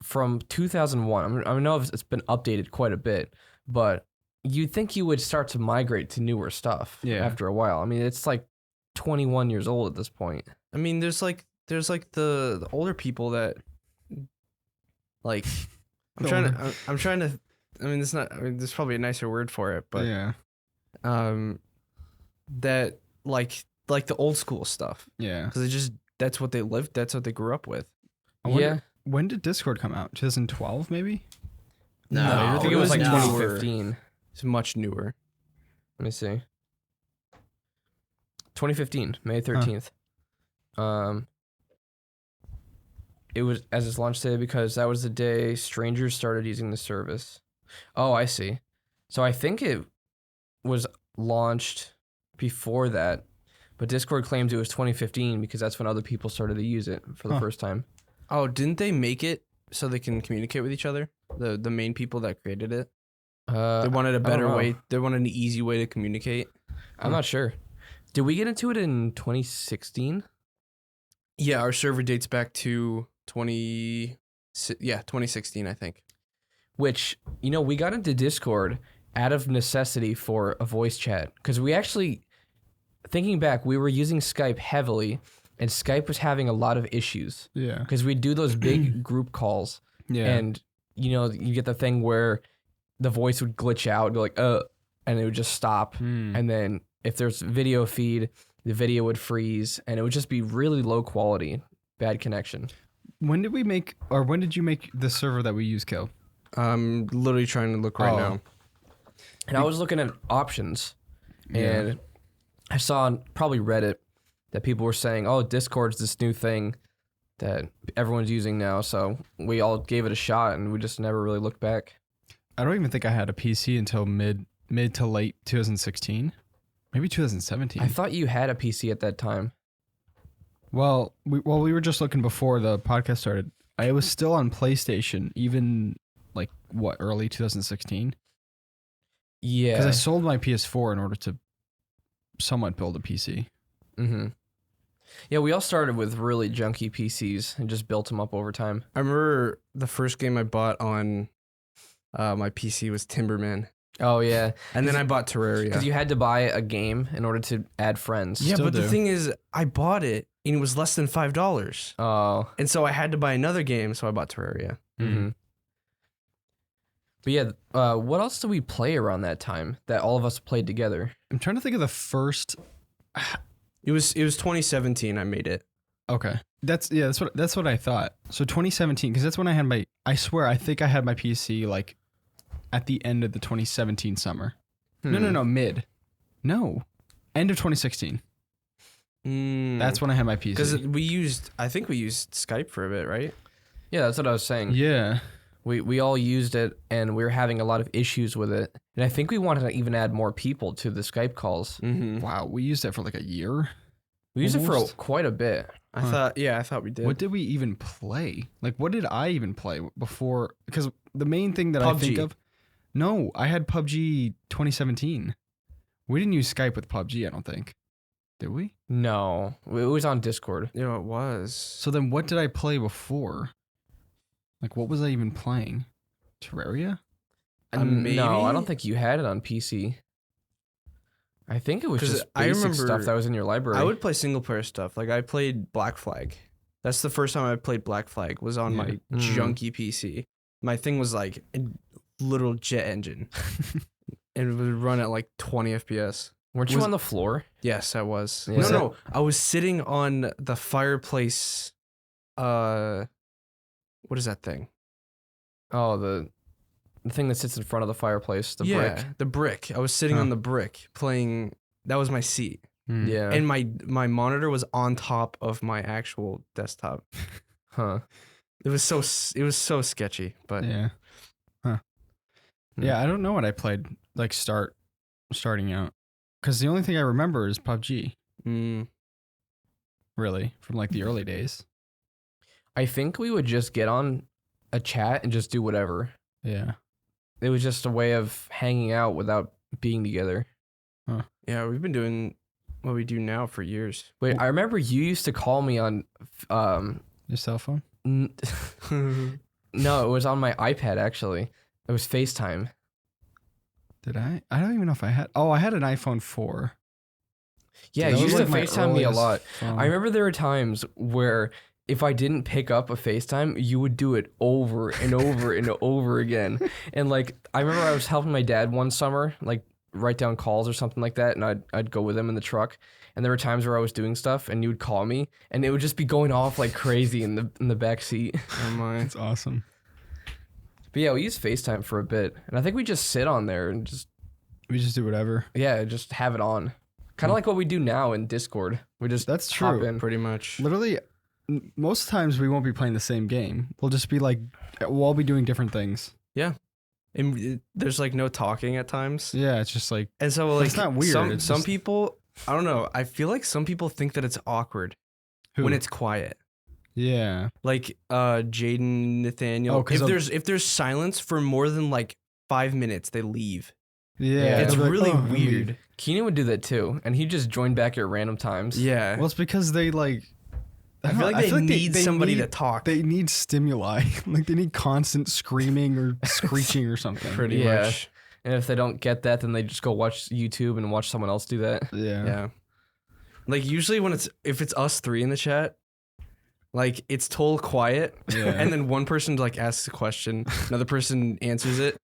from 2001. I know it's been updated quite a bit, but you'd think you would start to migrate to newer stuff after a while. I mean, it's like 21 years old at this point. I mean, there's like the older people that like I'm trying to I mean, there's probably a nicer word for it, but yeah. That like the old school stuff. Yeah. Because that's what they lived, that's what they grew up with. I wonder, when did Discord come out? 2012 maybe? No, I think it was like no. 2015. It's much newer. Let me see. 2015, May 13th. It was as its launch day because that was the day strangers started using the service. Oh, I see. So I think it was launched before that, but Discord claims it was 2015 because that's when other people started to use it for the first time. Oh, didn't they make it so they can communicate with each other? The main people that created it? They wanted a better way. They wanted an easy way to communicate. I'm not sure. Did we get into it in 2016? Yeah, our server dates back to 2016, I think. Which, we got into Discord out of necessity for a voice chat. Because we actually, thinking back, we were using Skype heavily, and Skype was having a lot of issues. Yeah. Because we'd do those big group calls. Yeah. And, you get the thing where the voice would glitch out, go like, and it would just stop. And then if there's video feed, the video would freeze, and it would just be really low quality, bad connection. When did you make the server that we use, Kel? I'm literally trying to look right now. And I was looking at options, and I saw on probably Reddit that people were saying, oh, Discord's this new thing that everyone's using now, so we all gave it a shot, and we just never really looked back. I don't even think I had a PC until mid to late 2016. Maybe 2017. I thought you had a PC at that time. Well, we were just looking before the podcast started. I was still on PlayStation, even early 2016. Yeah. Because I sold my PS4 in order to somewhat build a PC. Mm-hmm. Yeah, we all started with really junky PCs and just built them up over time. I remember the first game I bought on my PC was Timberman. Oh, yeah. And then I bought Terraria. Because you had to buy a game in order to add friends. Yeah, Still but do. the thing is, I bought it and it was less than $5. Oh. And so I had to buy another game, so I bought Terraria. Mm-hmm. But yeah, what else did we play around that time that all of us played together? I'm trying to think of the first. It was 2017 I made it. Okay, that's what I thought. So 2017, because that's when I had my. I swear, I think I had my PC at the end of the 2017 summer. No, mid. No, end of 2016. That's when I had my PC. Because I think we used Skype for a bit, right? Yeah, that's what I was saying. Yeah. We all used it, and we were having a lot of issues with it. And I think we wanted to even add more people to the Skype calls. Mm-hmm. Wow, we used it for like a year. We used it Almost. for quite a bit. I thought we did. What did we even play? Like, what did I even play before? Because the main thing that I think PUBG. of, no, I had PUBG 2017. We didn't use Skype with PUBG, I don't think. Did we? No, it was on Discord. Yeah, it was. So then what did I play before? Like, what was I even playing? Terraria? Maybe? No, I don't think you had it on PC. I think it was 'Cause just I basic remember stuff that was in your library. I would play single player stuff. Like I played Black Flag. That's the first time I played Black Flag was on my junky PC. My thing was like a little jet engine. And it would run at like 20 FPS. Weren't you on the floor? Yes, I was. Yeah. No. I was sitting on the fireplace. What is that thing? Oh, the thing that sits in front of the fireplace, the brick. The brick. I was sitting on the brick playing. That was my seat. Hmm. Yeah. And my monitor was on top of my actual desktop. Huh. It was so sketchy, but Yeah. Huh. Yeah, I don't know what I played, like, starting out. Because the only thing I remember is PUBG, really, from, like, the early days. I think we would just get on a chat and just do whatever. Yeah. It was just a way of hanging out without being together. yeah, we've been doing what we do now for years. Wait, I remember you used to call me on Your cell phone? no, it was on my iPad actually. It was FaceTime. Did I? I don't even know if I had. Oh, I had an iPhone 4. Yeah, That you was, used to like, my FaceTime me a earliest lot. phone. I remember there were times where if I didn't pick up a FaceTime, you would do it over and over and over again. And like I remember I was helping my dad one summer, like write down calls or something like that, and I'd go with him in the truck. And there were times where I was doing stuff and you would call me and it would just be going off like crazy in the back seat. Oh my. That's awesome. But yeah, we used FaceTime for a bit. And I think we just sit on there and just We just do whatever. just have it on. Kind of like what we do now in Discord. We just That's hop true. in. Pretty much. Literally, most times we won't be playing the same game. We'll just be like, we'll all be doing different things. And there's like no talking at times. Yeah, it's just like, And so like it's not weird, Some, it's some just- people, I don't know. I feel like some people think that it's awkward who? when it's quiet. Yeah. Like Jaden, Nathaniel. Oh, 'cause if there's silence for more than like 5 minutes, they leave. Yeah. It's they'll be like, really "Oh, I'm leaving." weird. Keenan would do that too. And he'd just join back at random times. Yeah. Well, it's because they like, I feel like they need somebody to talk. They need stimuli. Like they need constant screaming or screeching or something. Pretty Yeah. much. And if they don't get that, then they just go watch YouTube and watch someone else do that. Yeah. Yeah. Like usually if it's us three in the chat, like it's total quiet, Yeah. and then one person like asks a question, another person answers it,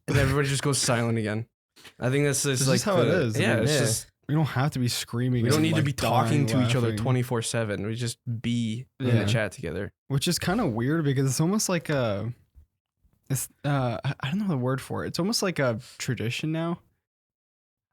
and everybody just goes silent again. I think that's just This like is how it is. I Yeah, mean, it's yeah. just We don't have to be screaming. we don't and, need to like, be talking dying to each other laughing. 24/7. We just be in Yeah. the chat together. Which is kind of weird because it's almost like a, I don't know the word for it. It's almost like a tradition now.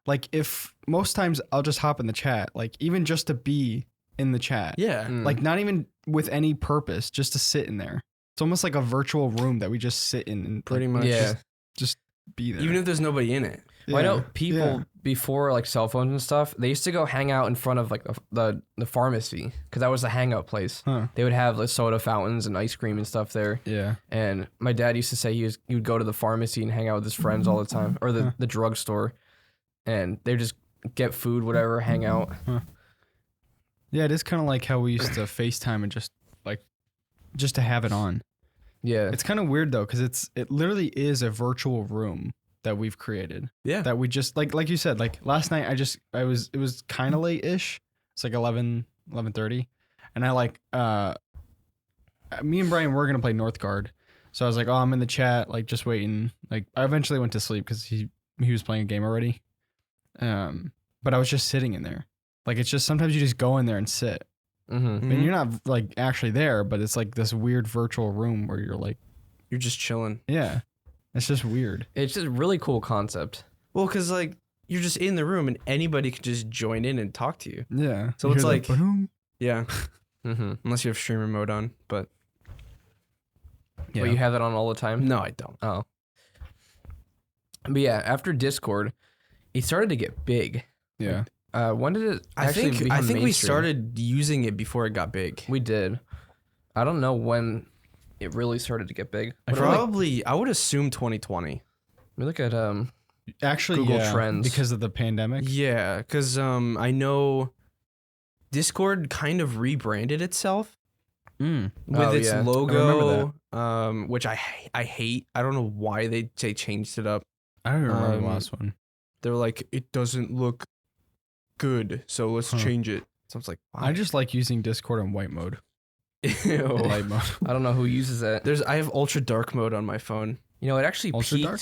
Like if most times I'll just hop in the chat, like even just to be in the chat, Yeah. Mm. like not even with any purpose, just to sit in there. It's almost like a virtual room that we just sit in and Pretty like, much. Yeah. just be there. Even if there's nobody in it. Well, I Yeah. know people Yeah. before like cell phones and stuff, they used to go hang out in front of like the pharmacy because that was the hangout place. Huh. They would have like soda fountains and ice cream and stuff there. Yeah. And my dad used to say he would go to the pharmacy and hang out with his friends all the time, or the drugstore, and they just get food, whatever, hang out. Yeah, it is kind of like how we used to FaceTime and just to have it on. Yeah, It's kind of weird though, because it literally is a virtual room that we've created. Yeah. That we just like you said, like last night it was kind of late-ish. It's like 11:30, and I like me and Brian were gonna play Northgard, so I was like, oh, I'm in the chat, like just waiting. Like I eventually went to sleep because he was playing a game already. But I was just sitting in there. Like it's just sometimes you just go in there and sit. mm-hmm. And you're not like actually there, but it's like this weird virtual room where you're like, You're just chilling. yeah, it's just weird. It's just a really cool concept. Well, because like you're just in the room and anybody can just join in and talk to you. Yeah. So You it's hear like, that boom? yeah, Mm-hmm. unless you have streamer mode on, but Yeah. But you have that on all the time? no, I don't. Oh. But yeah, after Discord, it started to get big. Yeah. When did it I actually think become we mainstream? started using it before it got big. We did. I don't know when it really started to get big. I What feel about, Probably, I would assume 2020. we look at Actually, Google yeah, Trends. because of the pandemic. Yeah, because I know Discord kind of rebranded itself Mm. with Oh, its yeah. I logo, which I hate. I don't know why they changed it up. I don't remember the Um, last one. They're like, it doesn't look good, so let's Huh. change it. So I was like, I just like using Discord in white mode. Ew. Light mode. I don't know who uses it. I have ultra dark mode on my phone. You know, it actually Ultra peaked dark?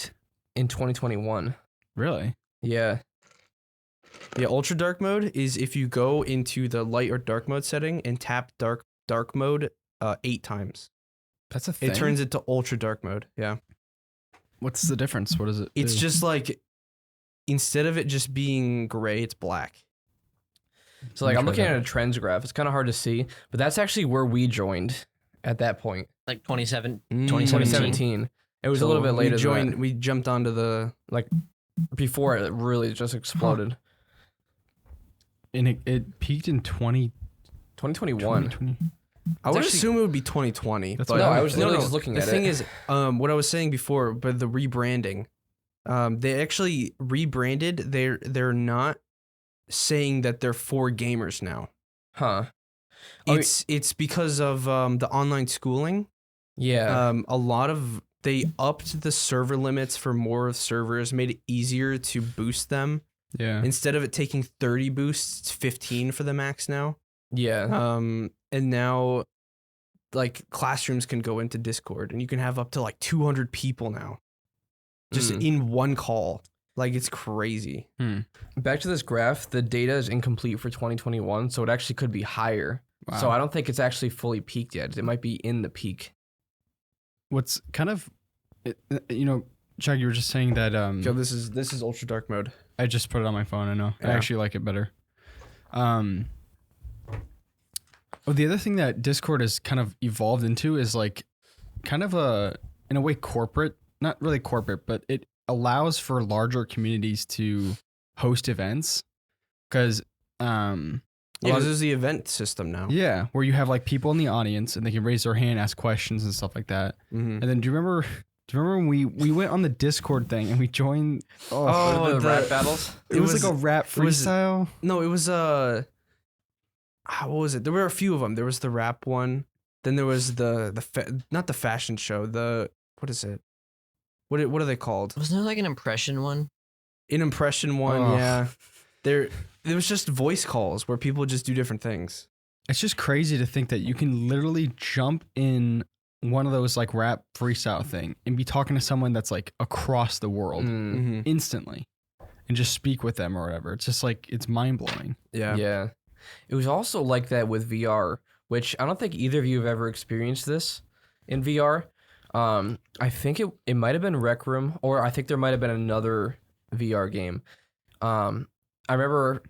in 2021. Really? Yeah. Yeah, ultra dark mode is if you go into the light or dark mode setting and tap dark mode 8 times. That's a thing. It turns it to ultra dark mode. Yeah. What's the difference? What does it? It's do? just like instead of it just being gray, it's black. So like I'm Try looking that. at a trends graph. It's kind of hard to see, but that's actually where we joined at that point. Like 27, 2017. It was a little bit later than that. We jumped onto the Before it really just exploded. and it peaked in 2021. 2020. I would actually- assume it would be 2020. That's but what No, I was literally no. just looking The at thing it. is, what I was saying before, but the rebranding, they actually rebranded. They're not saying that they're for gamers now. Huh. Oh, It's because of the online schooling. Yeah. A lot of they upped the server limits for more servers, made it easier to boost them. Yeah. Instead of it taking 30 boosts, it's 15 for the max now. yeah. And now like classrooms can go into Discord and you can have up to like 200 people now just Mm. in one call. Like it's crazy. Back to this graph, the data is incomplete for 2021, so it actually could be higher. Wow. So I don't think it's actually fully peaked yet. It might be in the peak. What's kind of, Chug, you were just saying that. So this is ultra dark mode. I just put it on my phone. I know. I Yeah. actually like it better. The other thing that Discord has kind of evolved into is like kind of in a way, corporate, not really corporate, but it allows for larger communities to host events. Because, Yeah, this is the event system now. yeah, where you have like people in the audience and they can raise their hand, ask questions and stuff like that. Mhm. And then do you remember when we went on the Discord thing and we joined? Oh, the the- rap battles. it was like a rap it was- freestyle. No, it was what was it? There were a few of them. There was the rap one. Then there was not the fashion show. What is it? What are they called? Wasn't there like an impression one? An impression one. Oh. Yeah. There was just voice calls where people just do different things. It's just crazy to think that you can literally jump in one of those like rap freestyle thing and be talking to someone that's like across the world Mm. Mm-hmm. instantly and just speak with them or whatever. It's just like, it's mind blowing. Yeah. Yeah. It was also like that with VR, which I don't think either of you have ever experienced this in VR. I think it might have been Rec Room, or I think there might have been another VR game. I remember,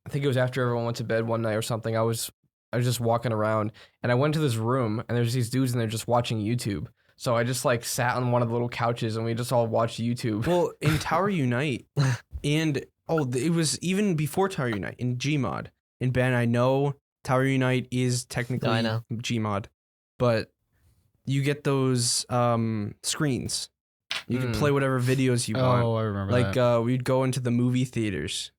I think it was after everyone went to bed one night or something. I was just walking around and I went to this room and there's these dudes in there just watching YouTube. So I just like sat on one of the little couches and we just all watched YouTube. Well, in Tower Unite, and it was even before Tower Unite in Gmod. And Ben, I know Tower Unite is technically I know. Gmod, but you get those screens. You can play whatever videos you want. Oh, I remember Like that. we'd go into the movie theaters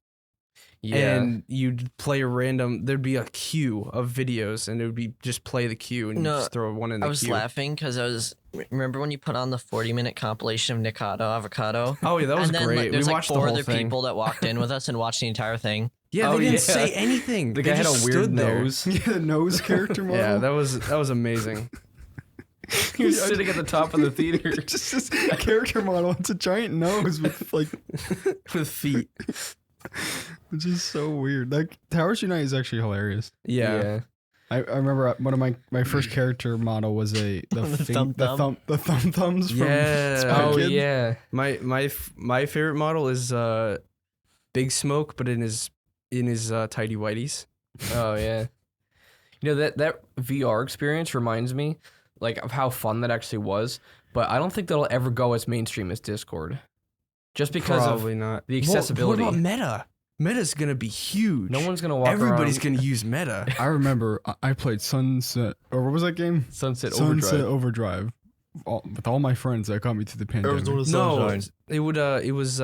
Yeah. and you'd play there'd be a queue of videos and it would be just play the queue and No, just throw one in the I was queue. laughing because remember when you put on the 40-minute compilation of Nikado Avocado? Oh yeah, that was and then great. like, there's we like watched the 4 whole other thing. people that walked in with us and watched the entire thing. Yeah, Oh, they didn't yeah. say anything. The They guy had a just weird stood there. nose. Yeah, the nose character model. Yeah, that was amazing. He was sitting at the top of the theater. Just this character model. It's a giant nose with like, With feet. which is so weird. Like Towers Unite is actually hilarious. Yeah. I remember one of my first character model was the Thumb Thumb. thumbs from Yeah. Spy Oh Kids. yeah. My favorite model is Big Smoke, but in his tidy whities. Oh yeah. You know that VR experience reminds me like of how fun that actually was, but I don't think that'll ever go as mainstream as Discord. Just because Probably of not. the accessibility. What about Meta? Meta's gonna be huge. No one's gonna walk Everybody's around. gonna use Meta. I remember I played Sunset, or what was that game? Sunset Overdrive. With all my friends that got me through the pandemic. No, it was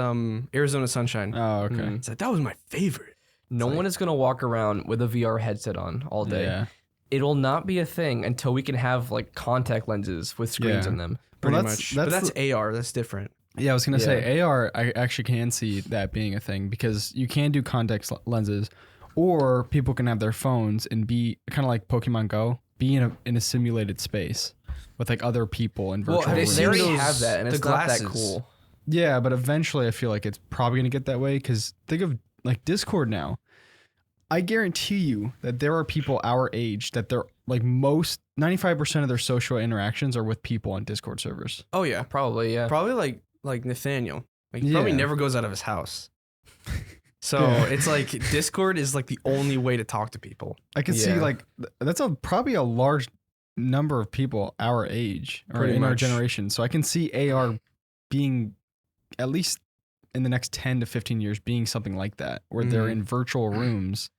Arizona Sunshine. Oh, okay. Mm. It's like, that was my favorite. No one is gonna walk around with a VR headset on all day. Yeah. It'll not be a thing until we can have like contact lenses with screens Yeah. in them. Pretty Well, much. But that's AR. That's different. Yeah, I was gonna Yeah. say AR. I actually can see that being a thing because you can do contact lenses, or people can have their phones and be kind of like Pokemon Go, be in a simulated space with like other people in virtual have you rooms. They already those- have that, and the it's not that glasses? cool. Yeah, but eventually I feel like it's probably gonna get that way because think of like Discord now. I guarantee you that there are people our age that they're like 95% of their social interactions are with people on Discord servers. Oh yeah, Probably, yeah. probably like Nathaniel. Like he probably Yeah. never goes out of his house. So Yeah. it's like Discord is like the only way to talk to people. I can see Yeah. like that's probably a large number of people our age or Pretty in our much. generation. So I can see AR being at least in the next 10 to 15 years being something like that where they're Mhm. in virtual rooms.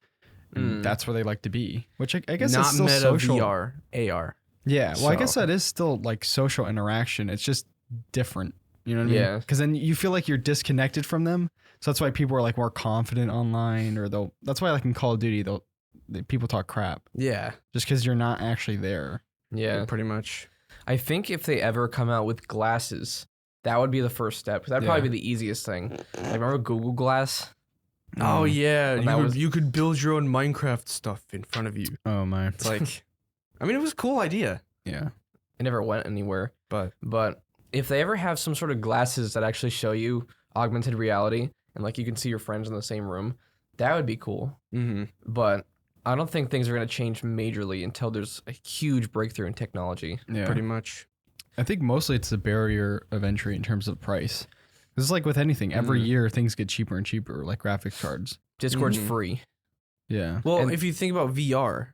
And Mm. that's where they like to be, which I guess Not is still Meta social. VR, AR. Yeah, well, I guess So- that is still like social interaction. It's just different. You know what I mean? Yeah. Because then you feel like you're disconnected from them. So that's why people are like more confident online, or that's why like in Call of Duty, people talk crap Yeah, just because you're not actually there. Yeah. pretty much. I think if they ever come out with glasses, that would be the first step. That'd probably be the easiest thing. Like, remember Google Glass? Oh yeah, Well, that was- you could build your own Minecraft stuff in front of you. Oh my. It's like, I mean, it was a cool idea, Yeah. It never went anywhere. but But if they ever have some sort of glasses that actually show you augmented reality and like you can see your friends in the same room, that would be cool. But I don't think things are going to change majorly until there's a huge breakthrough in technology. Yeah. pretty much. I think mostly it's the barrier of entry in terms of price. This is like with anything. Every year things get cheaper and cheaper, like graphics cards. Discord's Mhm. free. Yeah. Well, And- if you think about VR,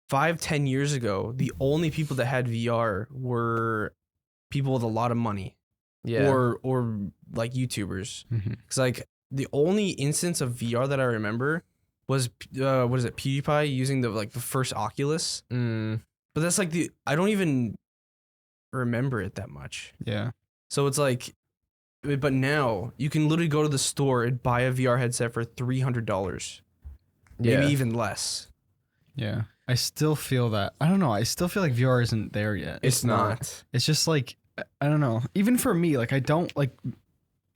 5-10 years ago, the only people that had VR were people with a lot of money, Yeah. or like YouTubers. Mhm. Because like the only instance of VR that I remember was what is it, PewDiePie using the first Oculus. Mm, But that's like I don't even remember it that much. Yeah. So it's like, but now you can literally go to the store and buy a VR headset for $300, yeah. maybe even less. Yeah. I still feel that. I don't know. I still feel like VR isn't there yet. It's not. It's just like, I don't know. Even for me, like I don't like,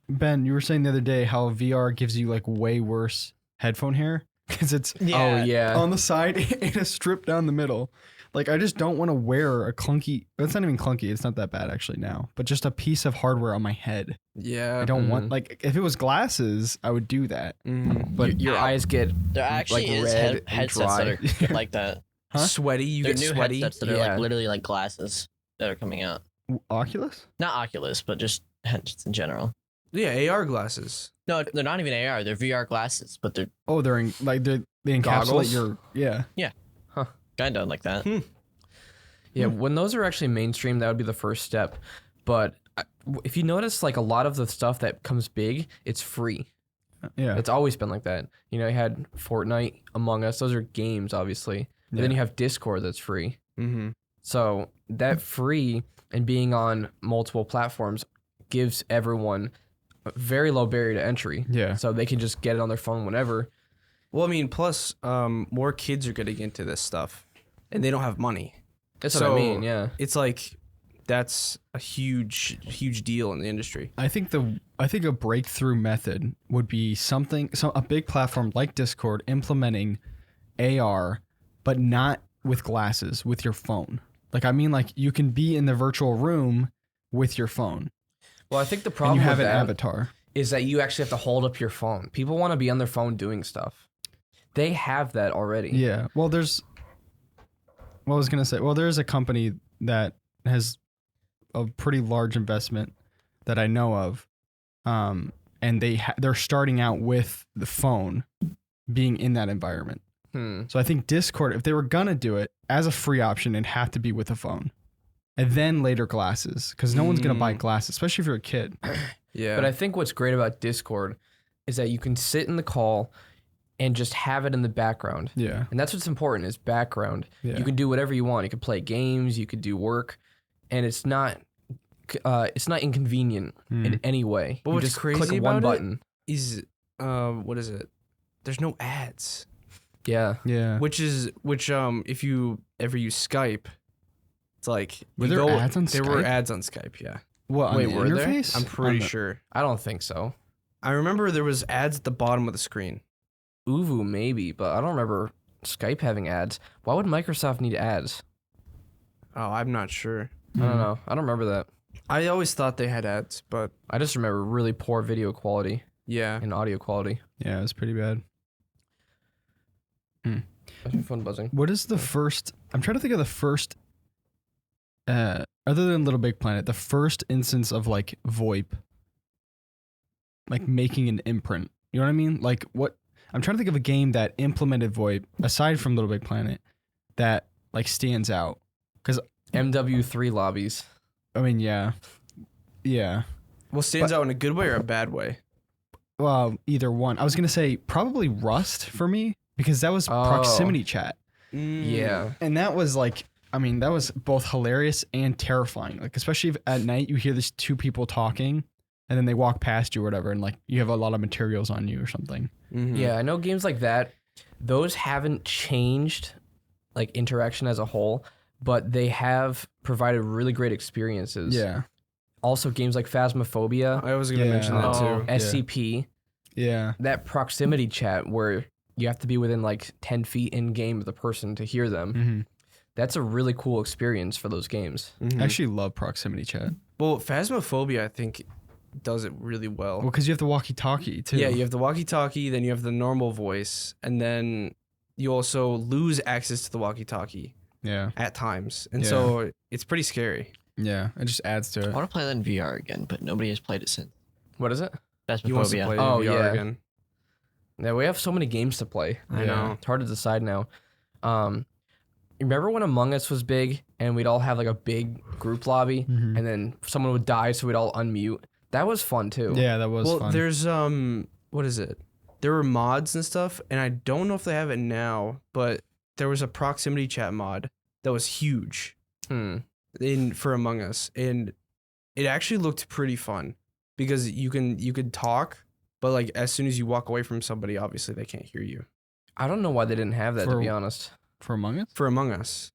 Ben, you were saying the other day how VR gives you like way worse headphone hair because it's Oh, yeah. on the side and a strip down the middle. Like I just don't want to wear a clunky. It's not even clunky. It's not that bad actually now. But just a piece of hardware on my head. Yeah. I don't Mhm. want like if it was glasses, I would do that. Mhm. But your eyes get There actually like is red and headsets that dry. are like that. Huh? Sweaty. You There are get new sweaty. headsets that are Yeah. like literally like glasses that are coming out. Oculus? Not Oculus, but just headsets in general. Yeah, AR glasses. No, they're not even AR. They're VR glasses, but they're Oh, they're in, like they encapsulate Goggles? your kind of like that. Yeah, when those are actually mainstream, that would be the first step. But if you notice, like a lot of the stuff that comes big, it's free. yeah. It's always been like that. You know, you had Fortnite, Among Us. Those are games, obviously. But then Yeah. you have Discord that's free. Mm-hmm. So that free and being on multiple platforms gives everyone a very low barrier to entry. Yeah. So they can just get it on their phone whenever. Well, I mean, plus, more kids are getting into this stuff, and they don't have money. That's what I So- mean, yeah. It's like that's a huge deal in the industry. I think a breakthrough method would be a big platform like Discord implementing AR, but not with glasses, with your phone. Like I mean, like you can be in the virtual room with your phone, Well, I think the and problem you have with an that avatar. is that you actually have to hold up your phone. People want to be on their phone doing stuff. They have that already. Yeah. Well, there's. What I was gonna say. Well, there's a company that has a pretty large investment that I know of, and they're starting out with the phone being in that environment. So I think Discord, if they were gonna do it as a free option, it'd have to be with a phone, and then later glasses, because no one's gonna buy glasses, especially if you're a kid. Yeah. But I think what's great about Discord is that you can sit in the call and just have it in the background. Yeah. And that's what's important is background. Yeah. You can do whatever you want. You can play games, you could do work, and it's not inconvenient in any way. But you what's just crazy click about one button. is what is it? There's no ads. Yeah. Yeah. Which if you ever use Skype, it's like Were you there ads on There were Skype? ads on Skype, yeah. What? Wait, on the were there? interface? I'm pretty On the- sure. I don't think so. I remember there was ads at the bottom of the screen. Uvu maybe, but I don't remember Skype having ads. Why would Microsoft need ads? Oh, I'm not sure. I don't know. I don't remember that. I always thought they had ads, but I just remember really poor video quality yeah. and audio quality. Yeah, it was pretty bad. That's my phone buzzing. What is the first? I'm trying to think of the first. Other than Little Big Planet, the first instance of like VoIP, like making an imprint. You know what I mean? Like what? I'm trying to think of a game that implemented VoIP aside from Little Big Planet that like stands out. Because MW3 lobbies. I mean, yeah. Well, stands out in a good way or a bad way? Well, either one. I was gonna say probably Rust for me because that was proximity chat, Yeah. and that was like, I mean, that was both hilarious and terrifying. Like, especially if at night you hear these two people talking, and then they walk past you or whatever, and like you have a lot of materials on you or something. Mm-hmm. Yeah, I know games like that, those haven't changed like interaction as a whole, but they have provided really great experiences. Yeah, Also games like Phasmophobia, I was going to mention that too. SCP, yeah, that proximity chat where you have to be within like 10 feet in game of the person to hear them. That's a really cool experience for those games. I actually love proximity chat. Well, Phasmophobia, I think, does it really well. Well, because you have the walkie-talkie too. Yeah, you have the walkie-talkie, then you have the normal voice, and then you also lose access to the walkie-talkie yeah, at times. And Yeah. so it's pretty scary. yeah. It just adds to I it. want to play that in VR again, but nobody has played it since. What is it? He wants to Phasmophobia. play Oh, VR yeah. again. Yeah, we have so many games to play. I know. It's hard to decide now. Remember when Among Us was big and we'd all have like a big group lobby and then someone would die so we'd all unmute? That was fun too. Yeah, that was Well, fun. there's what is it? There were mods and stuff, and I don't know if they have it now, but there was a proximity chat mod that was huge for Among Us, and it actually looked pretty fun because you could talk, but like as soon as you walk away from somebody, obviously they can't hear you. I don't know why they didn't have that, to For- be honest. For Among Us? For Among Us,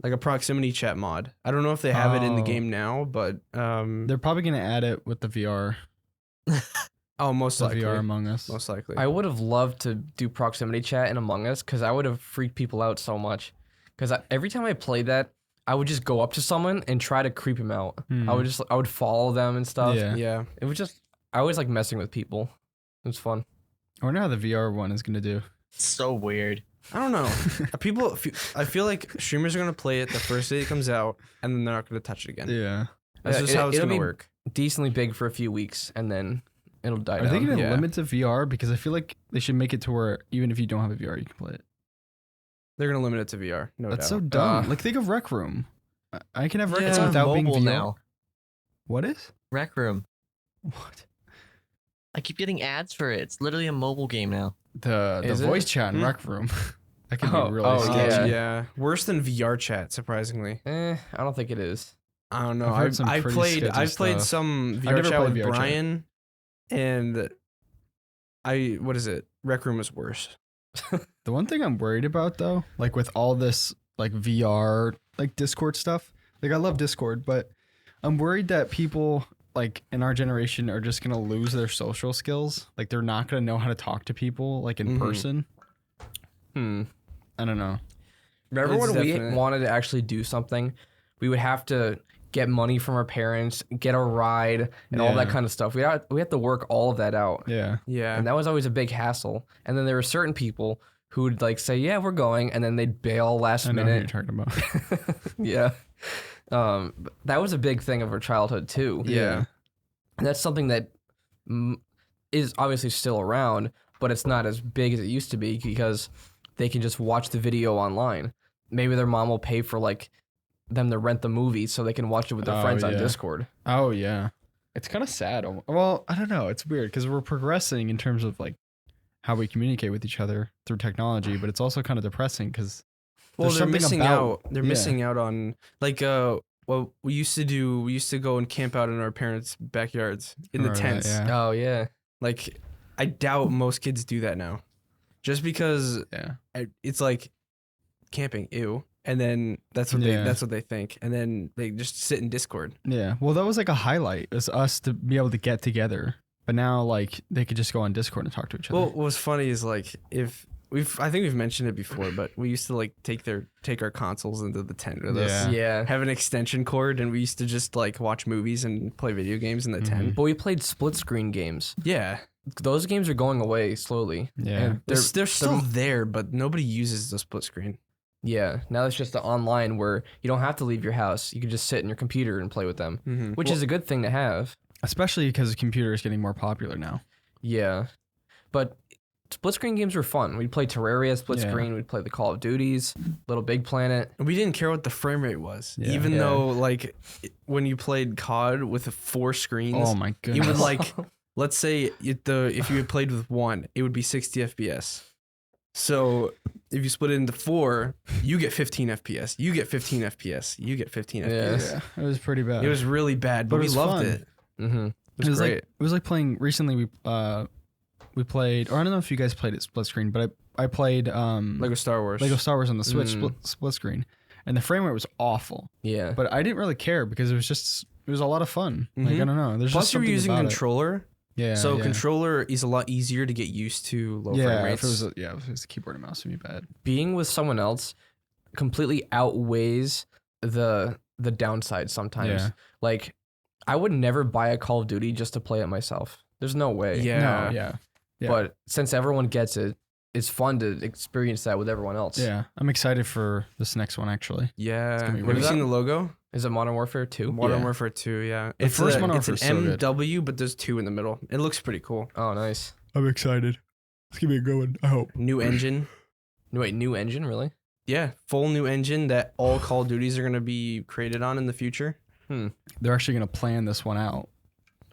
like a proximity chat mod. I don't know if they have it in the Oh. game now, but They're probably gonna add it with the VR. most The likely, VR Among Us. most likely. I would have loved to do proximity chat in Among Us because I would have freaked people out so much. Because every time I played that, I would just go up to someone and try to creep him out. I would follow them and stuff. Yeah. yeah. It was just, I always like messing with people. It was fun. I wonder how the VR one is gonna do. So weird. I don't know. I feel like streamers are gonna play it the first day it comes out, and then they're not gonna touch it again. Yeah. That's just how it's it'll gonna be work. Decently big for a few weeks and then it'll die Are down. they gonna Yeah. limit to VR? Because I feel like they should make it to where even if you don't have a VR, you can play it. They're gonna limit it to VR. No That's doubt. so dumb. Like think of Rec Room. I can have Rec Yeah. Room It's on without being mobile VR. now. What is? Rec Room. What? I keep getting ads for it. It's literally a mobile game now. The Is it? voice chat in Rec Room. That could Oh, be really oh, sketchy. yeah. Worse than VR chat, surprisingly. I don't think it is. I don't know. I've heard some I've pretty played sketchy some stuff. VR never chat played with VR chat. Brian, and what is it? Rec Room is worse. The one thing I'm worried about though, like with all this like VR, like Discord stuff, like I love Discord, but I'm worried that people like in our generation are just gonna lose their social skills. Like they're not gonna know how to talk to people like in Mhm. person. I don't know. Remember It's when we definite. wanted to actually do something, we would have to get money from our parents, get a ride, and all that Yeah. kind of stuff. We had to work all of that out, Yeah. Yeah. and that was always a big hassle. And then there were certain people who would like say, "Yeah, we're going," and then they'd bail last I know who you're minute. talking about. Yeah, but that was a big thing of our childhood too. Yeah. And that's something that is obviously still around, but it's not as big as it used to be because they can just watch the video online. Maybe their mom will pay for like them to rent the movie so they can watch it with their friends on Discord. Oh yeah, it's kind of sad. Well, I don't know. It's weird because we're progressing in terms of like how we communicate with each other through technology, but it's also kind of depressing because they're missing out. They're missing out on like what we used to do. We used to go and camp out in our parents' backyards in the tents. Oh yeah. Like I doubt most kids do that now, just because it's like camping, ew. And then that's what they think. And then they just sit in Discord. Yeah. Well, that was like a highlight. It was us to be able to get together. But now like they could just go on Discord and talk to each other. Well, what's funny is like I think we've mentioned it before, but we used to like take our consoles into the tent with us. Yeah. Have an extension cord, and we used to just like watch movies and play video games in the tent. But we played split screen games. Yeah. Those games are going away slowly. Yeah. And They're still there, but nobody uses the split screen. Yeah, now it's just the online where you don't have to leave your house. You can just sit in your computer and play with them, which is a good thing to have. Especially because the computer is getting more popular now. Yeah, but split screen games were fun. We'd play Terraria split screen. We'd play the Call of Duties, Little Big Planet. And we didn't care what the frame rate was, even though like when you played COD with 4 screens. Oh my goodness! You would like, let's say if you had played with 1, it would be 60 FPS. So if you split it into 4, you get 15 FPS. You get 15 FPS. You get 15 FPS. Yeah, it was pretty bad. It was really bad, but we loved it. Mm-hmm. It was great. Like, it was like playing recently. We played, or I don't know if you guys played it split screen, but I played Lego Star Wars. Lego Star Wars on the Switch split screen, and the frame rate was awful. Yeah, but I didn't really care because it was a lot of fun. Like I don't know. There's Plus just you were using about controller. Yeah. So controller is a lot easier to get used to low frame rates. If it was a keyboard and mouse, it'd be bad. Being with someone else completely outweighs the downside sometimes. Yeah. Like, I would never buy a Call of Duty just to play it myself. There's no way. Yeah. No, yeah. But since everyone gets it, it's fun to experience that with everyone else. Yeah. I'm excited for this next one, actually. Yeah. Have you seen the logo? Is it Modern Warfare 2? Modern Warfare 2, yeah. The first Modern Warfare is so an good. MW, but there's 2 in the middle. It looks pretty cool. Oh, nice. I'm excited. It's gonna be a good one, I hope. New engine. Wait, new engine, really? Yeah, full new engine that all Call of Duties are going to be created on in the future. They're actually gonna plan this one out.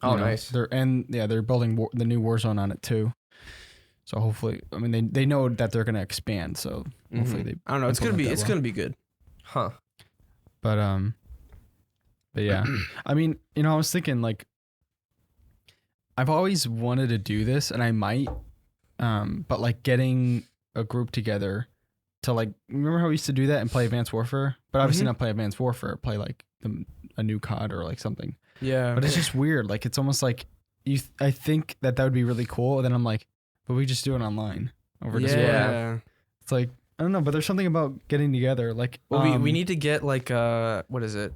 Oh, nice. They're building the new Warzone on it too. So hopefully, I mean, they know that they're gonna expand. So hopefully they. I don't know. It's gonna be good. Huh. But yeah, I mean, I was thinking like, I've always wanted to do this, and I might, but like getting a group together to like, remember how we used to do that and play Advanced Warfare? But obviously not play Advanced Warfare, play like a new COD or like something. Yeah. But it's just weird. Like it's almost like I think that would be really cool. And then I'm like, but we just do it online over Discord. Yeah. It's like, I don't know, but there's something about getting together. Like, well, we need to get like what is it?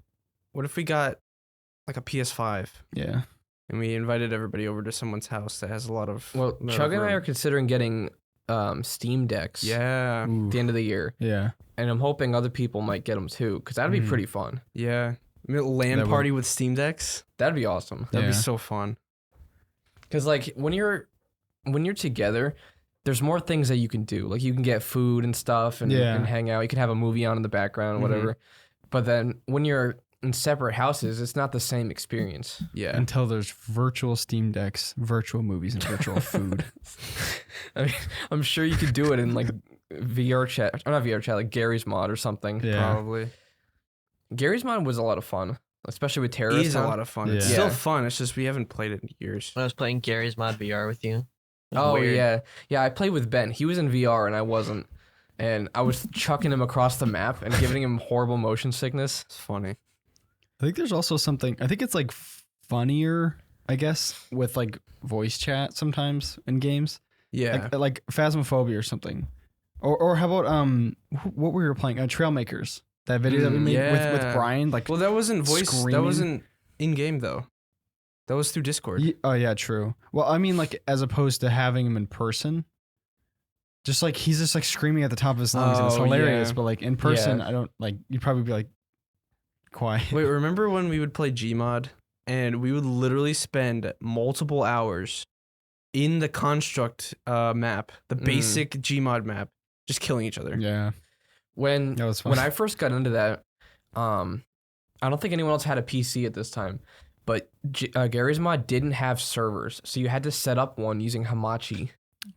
What if we got like a PS5? Yeah. And we invited everybody over to someone's house that has a lot of. Well, Chug and I are considering getting Steam Decks. Yeah. At the end of the year. Yeah. And I'm hoping other people might get them too, because that'd be pretty fun. Yeah. LAN party with Steam Decks. That'd be awesome. That'd be so fun. Because like when you're together, there's more things that you can do. Like you can get food and stuff and hang out. You can have a movie on in the background or whatever. But then when you're in separate houses, it's not the same experience. Yeah. Until there's virtual Steam Decks, virtual movies, and virtual food. I mean, I'm sure you could do it in like VR chat, or not VR chat, like Gary's Mod or something. Yeah. Probably. Gary's Mod was a lot of fun, especially with terrorists. It is a lot of fun. It's Yeah. still fun. It's just we haven't played it in years. When I was playing Gary's Mod VR with you. Oh Weird. yeah. I played with Ben. He was in VR and I wasn't, and I was chucking him across the map and giving him horrible motion sickness. It's funny. I think there's also something, I think it's like funnier, I guess, with like voice chat sometimes in games. Yeah. Like Phasmophobia or something. Or how about what we were playing? Trailmakers. That video that we made with Brian. Like, well, that wasn't voice. screaming. That wasn't in game though. That was through Discord. Oh yeah, true. Well, I mean, like as opposed to having him in person. Just like he's just like screaming at the top of his lungs and it's hilarious. Yeah. But like in person, I don't like. You'd probably be like quiet. Wait, remember when we would play Gmod and we would literally spend multiple hours in the construct map, the basic Gmod map, just killing each other. Yeah. When That was fun. when I first got into that, I don't think anyone else had a PC at this time, but Gary's Mod didn't have servers, so you had to set up one using Hamachi.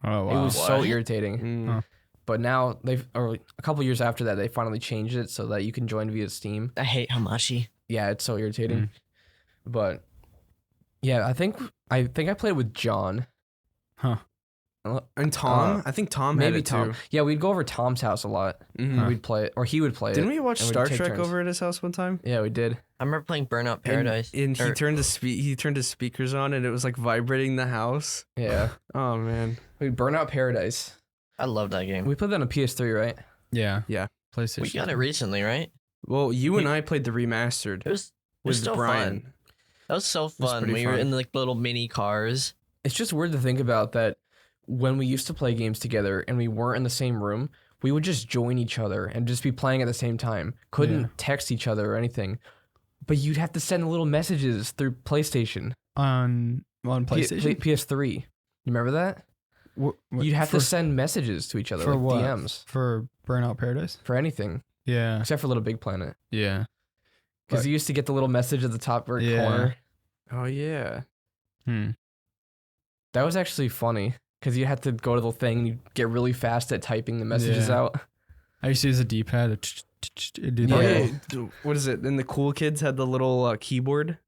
Oh, It wow. was so What? irritating. Mm. Huh. But now a couple years after that, they finally changed it so that you can join via Steam. I hate Hamachi. Yeah, it's so irritating. But yeah, I think I played with John. Huh. And Tom, I think Tom had Maybe it Tom. too. Yeah, we'd go over to Tom's house a lot. Mhm. We'd play it, or he would play it. Didn't we watch and we'd Star take Trek turns. over at his house one time? Yeah, we did. I remember playing Burnout Paradise. And he Or- turned his speakers on, and it was like vibrating the house. Yeah, Oh man. we Burnout Paradise. I love that game. We played that on PS3, right? Yeah. Yeah. PlayStation. We got it recently, right? Well, you and I played the remastered It was with still Brian. fun. That was so fun. pretty We were fun. in like little mini cars. It's just weird to think about that when we used to play games together and we weren't in the same room, we would just join each other and just be playing at the same time. Couldn't Yeah. text each other or anything. But you'd have to send little messages through PlayStation. on PlayStation. PS3. You remember that? You'd have to send messages to each other, for like what? DMs, For Burnout Paradise. for anything, Yeah. except for Little Big Planet. Yeah. Because But- you used to get the little message at the top right Yeah. corner. Oh yeah. That was actually funny because you had to go to the thing and you get really fast at typing the messages Yeah. out. I used to use a D-pad to do Yeah. Oh, that. yeah. What is it? And the cool kids had the little keyboard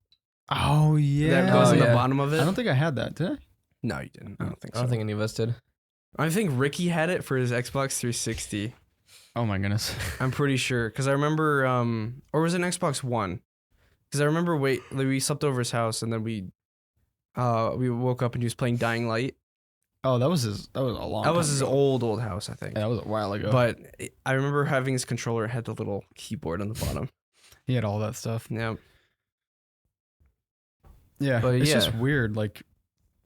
Oh yeah. that goes in yeah. the bottom of it. I don't think I had that. Did I? No, you didn't. I don't think I so. don't think any of us did. I think Ricky had it for his Xbox 360. Oh my goodness. I'm pretty sure because I remember, or was it an Xbox One? Because I remember, we slept over his house and then we woke up and he was playing Dying Light. Oh, that was a long. That was time his ago. old house, I think. Yeah, that was a while ago. But I remember having his controller had the little keyboard on the bottom. he had all that stuff. Yeah. Yeah, But it's just yeah. weird. Like,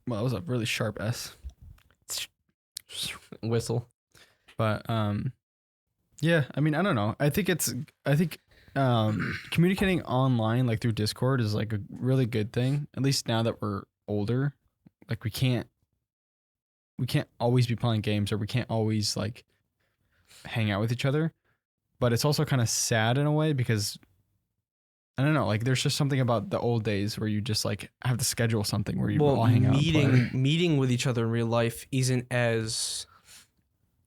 well, that was a really sharp S. Whistle. But yeah. I mean, I don't know. I think communicating online, like through Discord, is like a really good thing. At least now that we're older, like we can't always be playing games, or we can't always like hang out with each other. But it's also kind of sad in a way because I don't know, like there's just something about the old days where you just like have to schedule something where you all hang out. and play. meeting with each other in real life isn't as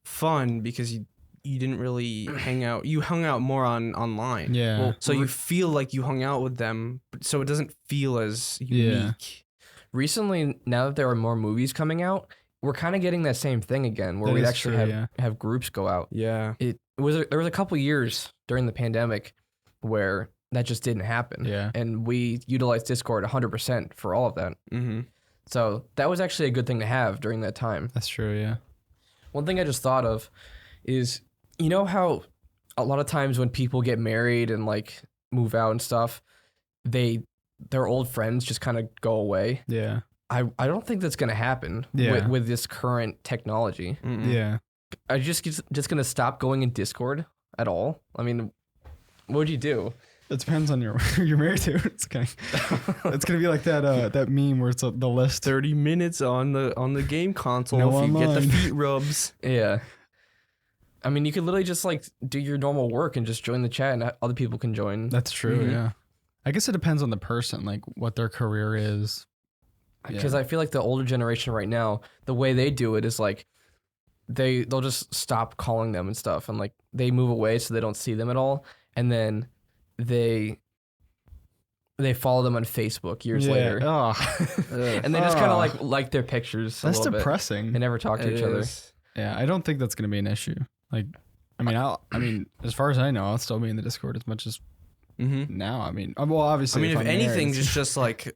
fun because you didn't really hang out. You hung out more online. Yeah. Well, So you feel like you hung out with them, but so it doesn't feel as unique. Recently, now that there are more movies coming out, we're kind of getting that same thing again, where That we'd is actually true, have groups go out. Yeah. There was a couple years during the pandemic where that just didn't happen. Yeah. And we utilized Discord 100% for all of that. Mm-hmm. So that was actually a good thing to have during that time. That's true, yeah. One thing I just thought of is, you know how a lot of times when people get married and like move out and stuff, their old friends just kind of go away. Yeah. I don't think that's gonna happen Yeah. with this current technology. Yeah. Are you just gonna stop going in Discord at all? I mean, what would you do? It depends on who you're married to. It's gonna be like that meme where it's the list. 30 minutes on the game console No if you get the online. feet rubs. Yeah. I mean, you could literally just like do your normal work and just join the chat and other people can join. That's true, Mhm. yeah. I guess it depends on the person, like what their career is. Because I feel like the older generation right now, the way they do it is like they'll just stop calling them and stuff, and like they move away so they don't see them at all, and then they follow them on Facebook years later, Oh, and they just kind of like their pictures. that's a little depressing. Bit. They never talk to It each other. is. Yeah, I don't think that's gonna be an issue. Like, I mean, as far as I know, I'll still be in the Discord as much as Mm-hmm. now. I mean, well, obviously, I mean, if I'm married, anything, it's- just like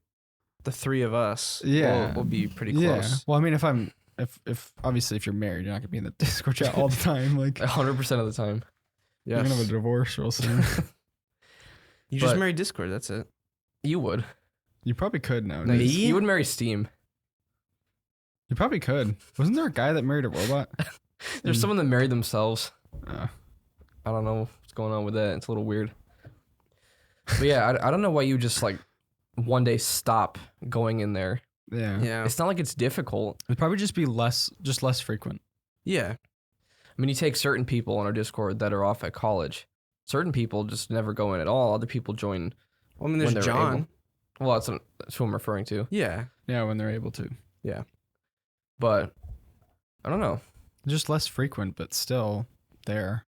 the three of us. Yeah. will be pretty yeah. close. Well, I mean, if obviously if you're married, you're not gonna be in the Discord chat all the time. Like, 100% of the time. you're gonna have a divorce real soon. You just But- married Discord. That's it. You would. You probably could now. Me? You would marry Steam. You probably could. Wasn't there a guy that married a robot? There's someone that married themselves. Uh, I don't know what's going on with that. It's a little weird. But yeah, I don't know why you just like one day stop going in there Yeah. Yeah. It's not like it's difficult. It'd probably just be less frequent. Yeah. I mean, you take certain people on our Discord that are off at college. Certain people just never go in at all. Other people join. Well, I mean, when there's they're John. able. Well, that's who I'm referring to. Yeah. Yeah, when they're able to. But I don't know. Just less frequent, but still there.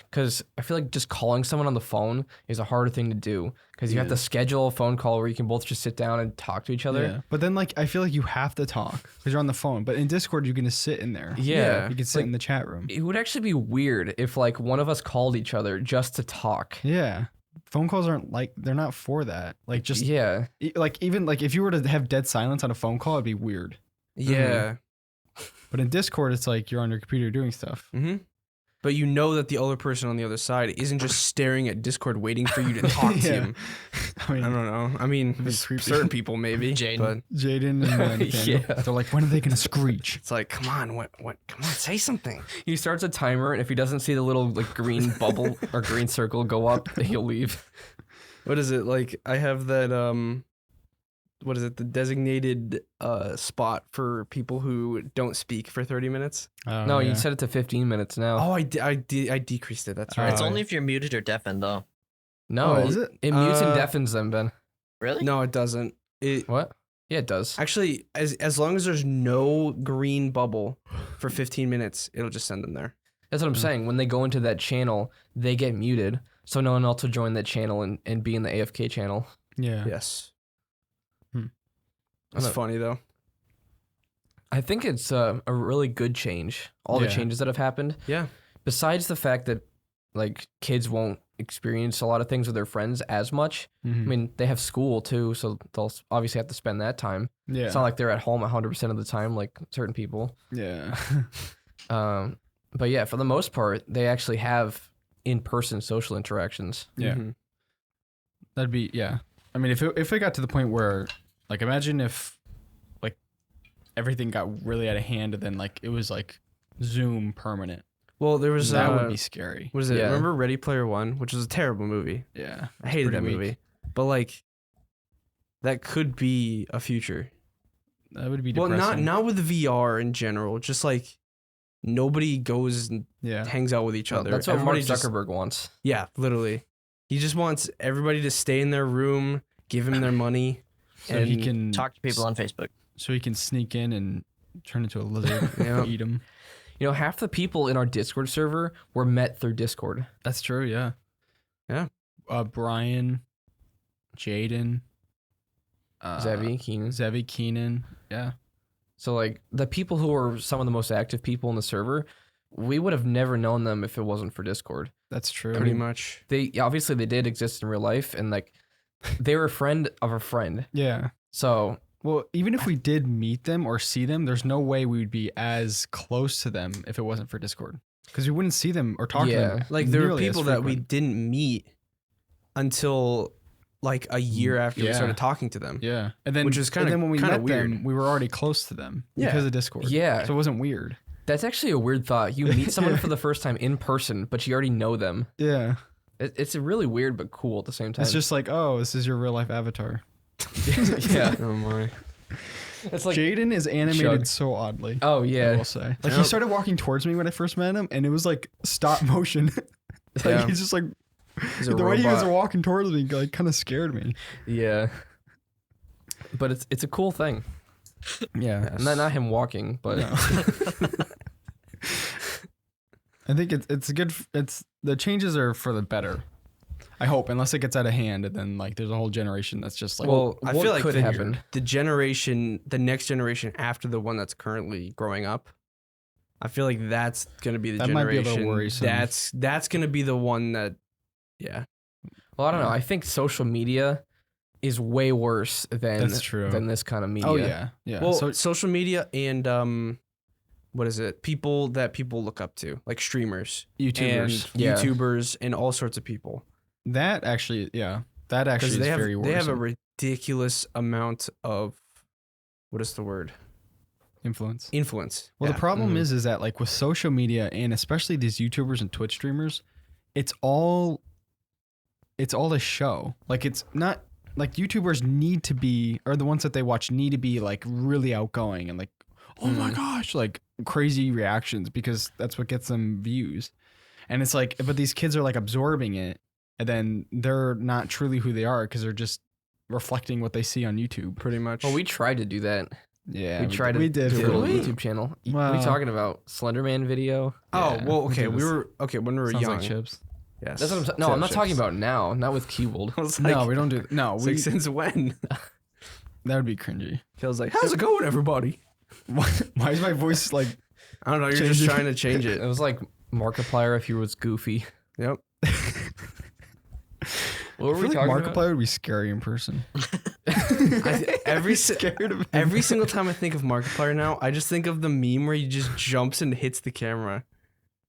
Because I feel like just calling someone on the phone is a harder thing to do. Because you have Yeah. to schedule a phone call where you can both just sit down and talk to each other. Yeah. But then, like, I feel like you have to talk because you're on the phone. But in Discord, you can just sit in there. Yeah. You can sit in the chat room. It would actually be weird if like one of us called each other just to talk. Yeah. Phone calls aren't like, they're not for that. Like, just, Yeah. like, even like if you were to have dead silence on a phone call, it'd be weird. Yeah. But in Discord, it's like you're on your computer doing stuff. Mm-hmm. But you know that the other person on the other side isn't just staring at Discord waiting for you to talk to Yeah. him. I mean, I don't know. I mean, It's creepy. certain people maybe. Jaden. But Jaden and Nathaniel, Yeah. they're like, when are they going to screech? it's like, come on, what? Come on, say something. He starts a timer, and if he doesn't see the little like green bubble or green circle go up, he'll leave. What is it like? I have that. What is it? The designated spot for people who don't speak for 30 minutes. Oh, No, yeah. you set it to 15 minutes now. Oh, I decreased it. That's right. It's Oh, only yeah. if you're muted or deafened, though. No, Oh, is it? It mutes and Uh, deafens them, Ben. Really? No, it doesn't. It What? Yeah, it does. actually, as long as there's no green bubble for 15 minutes, it'll just send them there. That's what I'm saying. When they go into that channel, they get muted, so no one else will join that channel and be in the AFK channel. Yeah. Yes. Hmm. That's know. funny though. I think it's a really good change. All the Yeah. changes that have happened. Yeah. Besides the fact that like kids won't experience a lot of things with their friends as much. Mhm. I mean, they have school too, so they'll obviously have to spend that time. Yeah. It's not like they're at home 100% of the time, like certain people. Yeah. But yeah, for the most part, they actually have in-person social interactions. Yeah. Mhm. That'd be, yeah. I mean, if it got to the point where, like, imagine if, like, everything got really out of hand and then, like, it was, like, Zoom permanent. Well, there was That would be scary. what is it? Yeah. Remember Ready Player One, which was a terrible movie. Yeah. I hated that pretty weak. movie. But like, that could be a future. That would be Well, depressing. not with VR in general. Just like nobody goes and Yeah. hangs out with each other. That's what Mark Everybody just- Zuckerberg wants. Yeah, literally. He just wants everybody to stay in their room, give him their money, So he and can Talk to people on Facebook. So he can sneak in and turn into a lizard Yeah. and eat him. You know, half the people in our Discord server were met through Discord. That's true. Yeah. Yeah. Brian, Jaden, Zevi, Keenan. Zevi, Keenan. Yeah. So like the people who are some of the most active people in the server, we would have never known them if it wasn't for Discord. That's true. pretty much. They obviously they did exist in real life, and like they were a friend of a friend. Yeah. So Well, even if we did meet them or see them, there's no way we would be as close to them if it wasn't for Discord. Because we wouldn't see them or talk to Yeah. them. Like there were nearly as people that we frequent. didn't meet until like a year after we Yeah. started talking to them. Yeah. And then Which is and then when we kinda met them, weird. we were already close to them Yeah. because of Discord. Yeah. So it wasn't weird. that's actually a weird thought. You meet someone for the first time in person, but you already know them. Yeah. It's really weird but cool at the same time. It's just like, oh, this is your real life avatar. yeah. Oh my. It's like Jaden is animated Chug. so oddly. oh I yeah. will say. Like he Yep. started walking towards me when I first met him, and it was like stop motion. like Yeah. he's just like He's a the way he was robot. walking towards me, like kind of scared me. Yeah. But it's a cool thing. Yeah, Not him walking, but I think it's good. It's the changes are for the better. I hope, unless it gets out of hand, and then like there's a whole generation that's just like, Well, I what feel like could happen? the next generation after the one that's currently growing up, I feel like that's gonna be the That might be a generation. little worrisome. That's gonna be the one that, yeah. well, I don't know. I think social media is way worse than That's true. than this kind of media. oh yeah, yeah. Well, so social media and what is it? People that people look up to, like streamers YouTubers, and Yeah. YouTubers and all sorts of people. that actually, yeah, that actually Because is they have very worrisome. they have a ridiculous amount of what is the word? influence. Influence. Well, Yeah. the problem Mhm. is that like with social media and especially these YouTubers and Twitch streamers, it's all a show. Like it's not like YouTubers need to be, or the ones that they watch need to be like really outgoing and like, oh my gosh, like crazy reactions, because that's what gets them views. And it's like, but these kids are like absorbing it, and then they're not truly who they are because they're just reflecting what they see on YouTube. Pretty much. Well, we tried to do that. Yeah, we tried to did do a for little Really? YouTube channel. What Well- are you talking about? Slenderman video? Oh, Yeah, well, we okay. did We this. were when we were Sounds young. like chips. Yes. That's what I'm saying. No, I'm not talking about now. Not with Cubold. I was like, No, we don't do. No, it's we. like, since when? That would be cringy. Feels like, how's it going, everybody? Why is my voice like? I don't know. You're just Changing. trying to change It it. was like Markiplier if he was goofy. Yep. What were I we feel like talking about? Markiplier would be scary in person. Every scared of him. every single time I think of Markiplier now, I just think of the meme where he just jumps and hits the camera.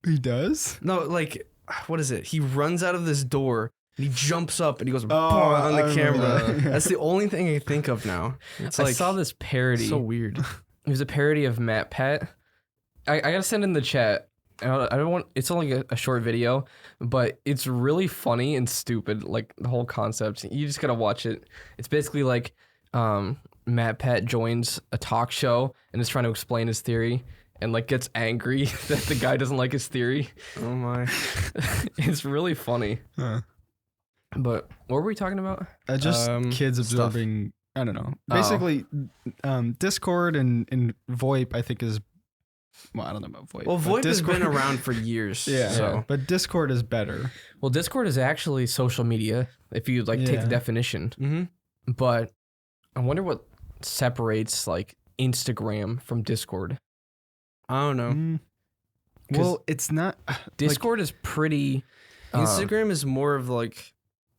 He does. No, like, what is it? He runs out of this door and he jumps up and he goes on I the remember camera. that. That's the only thing I think of now. It's I like saw this parody. so weird. It was a parody of Matt Pat. I gotta send in the chat. I don't want. It's only a short video, but it's really funny and stupid. Like the whole concept. You just gotta watch it. It's basically like Matt Pat joins a talk show and is trying to explain his theory, and like gets angry that the guy doesn't like his theory. Oh my. It's really funny. Huh. But what were we talking about? Just kids stuff. absorbing. I don't know. Oh. Basically, Discord and VoIP, I think is. Well, I don't know about VoIP. Well, but VoIP has Discord- been around for years. Yeah. So But Discord is better. Well, Discord is actually social media if you like take Yeah. the definition. mm-hmm. But I wonder what separates like Instagram from Discord. I don't know. Mm. 'Cause Well, it's not. Discord is pretty. Instagram is more of like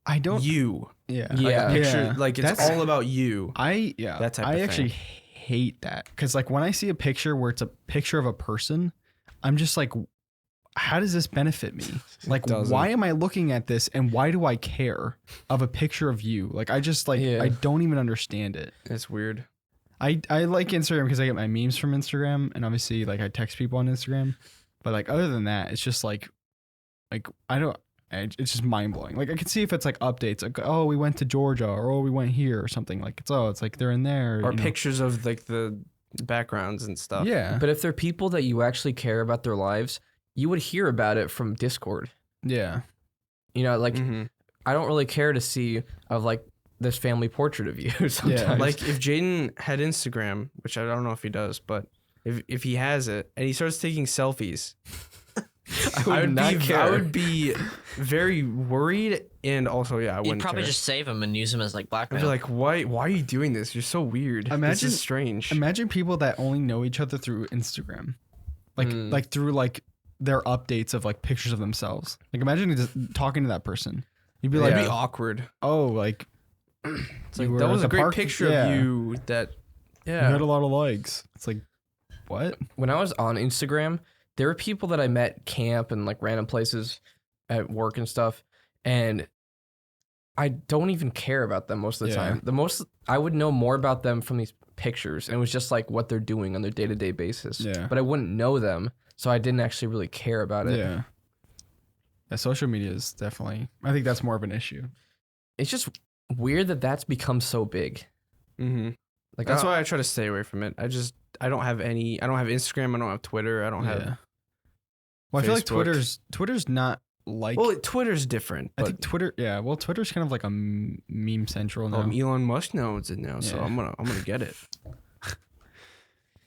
I don't. you. Yeah. Like a Yeah. picture. Yeah. Like it's That's- all about you. That type I of actually thing. hate that because like when I see a picture where it's a picture of a person, I'm just like, how does this benefit me? Like, doesn't. why am I looking at this and why do I care of a picture of you? Like, I just like Yeah. I don't even understand it. It's weird. I like Instagram because I get my memes from Instagram and obviously like I text people on Instagram, but like other than that, it's just like I don't. It's just mind blowing. Like I can see if it's like updates, like oh we went to Georgia or oh we went here or something. Like it's like they're in there Or you know. pictures of like the backgrounds and stuff. Yeah, But if they're people that you actually care about their lives, you would hear about it from Discord. yeah. You know, like Mhm. I don't really care to see of like this family portrait of you sometimes. Like if Jaden had Instagram, which I don't know if he does, but if he has it and he starts taking selfies, I would not care. I would be very worried, and also I You'd wouldn't probably care. just save him and use him as like I'd blackmail. be like, why are you doing this? You're so weird. This Imagine- is strange. Imagine people that only know each other through Instagram, like through like their updates of like pictures of themselves. Like imagine just talking to that person. You'd be like, It'd be awkward. oh, like It's you like were that at was the a great park- picture yeah. of you. That you had yeah. a lot of likes. It's like, what? when I was on Instagram, there were people that I met camp and like random places at work and stuff, and I don't even care about them most of the Yeah. time. The most I would know more about them from these pictures, and it was just like what they're doing on their day-to-day basis. Yeah. But I wouldn't know them, so I didn't actually really care about it. Yeah. Yeah, social media is definitely. I think that's more of an issue. It's just weird that that's become so big. Mm-hmm. Like That's I- why I try to stay away from it. I don't have any. I don't have Instagram. I don't have Twitter. I don't have. Yeah. Well, I feel like Facebook. Twitter's not like. Well, Twitter's different. I But think Twitter. Yeah. Well, Twitter's kind of like a meme central now. Elon Musk knows it now, so Yeah. I'm gonna get it.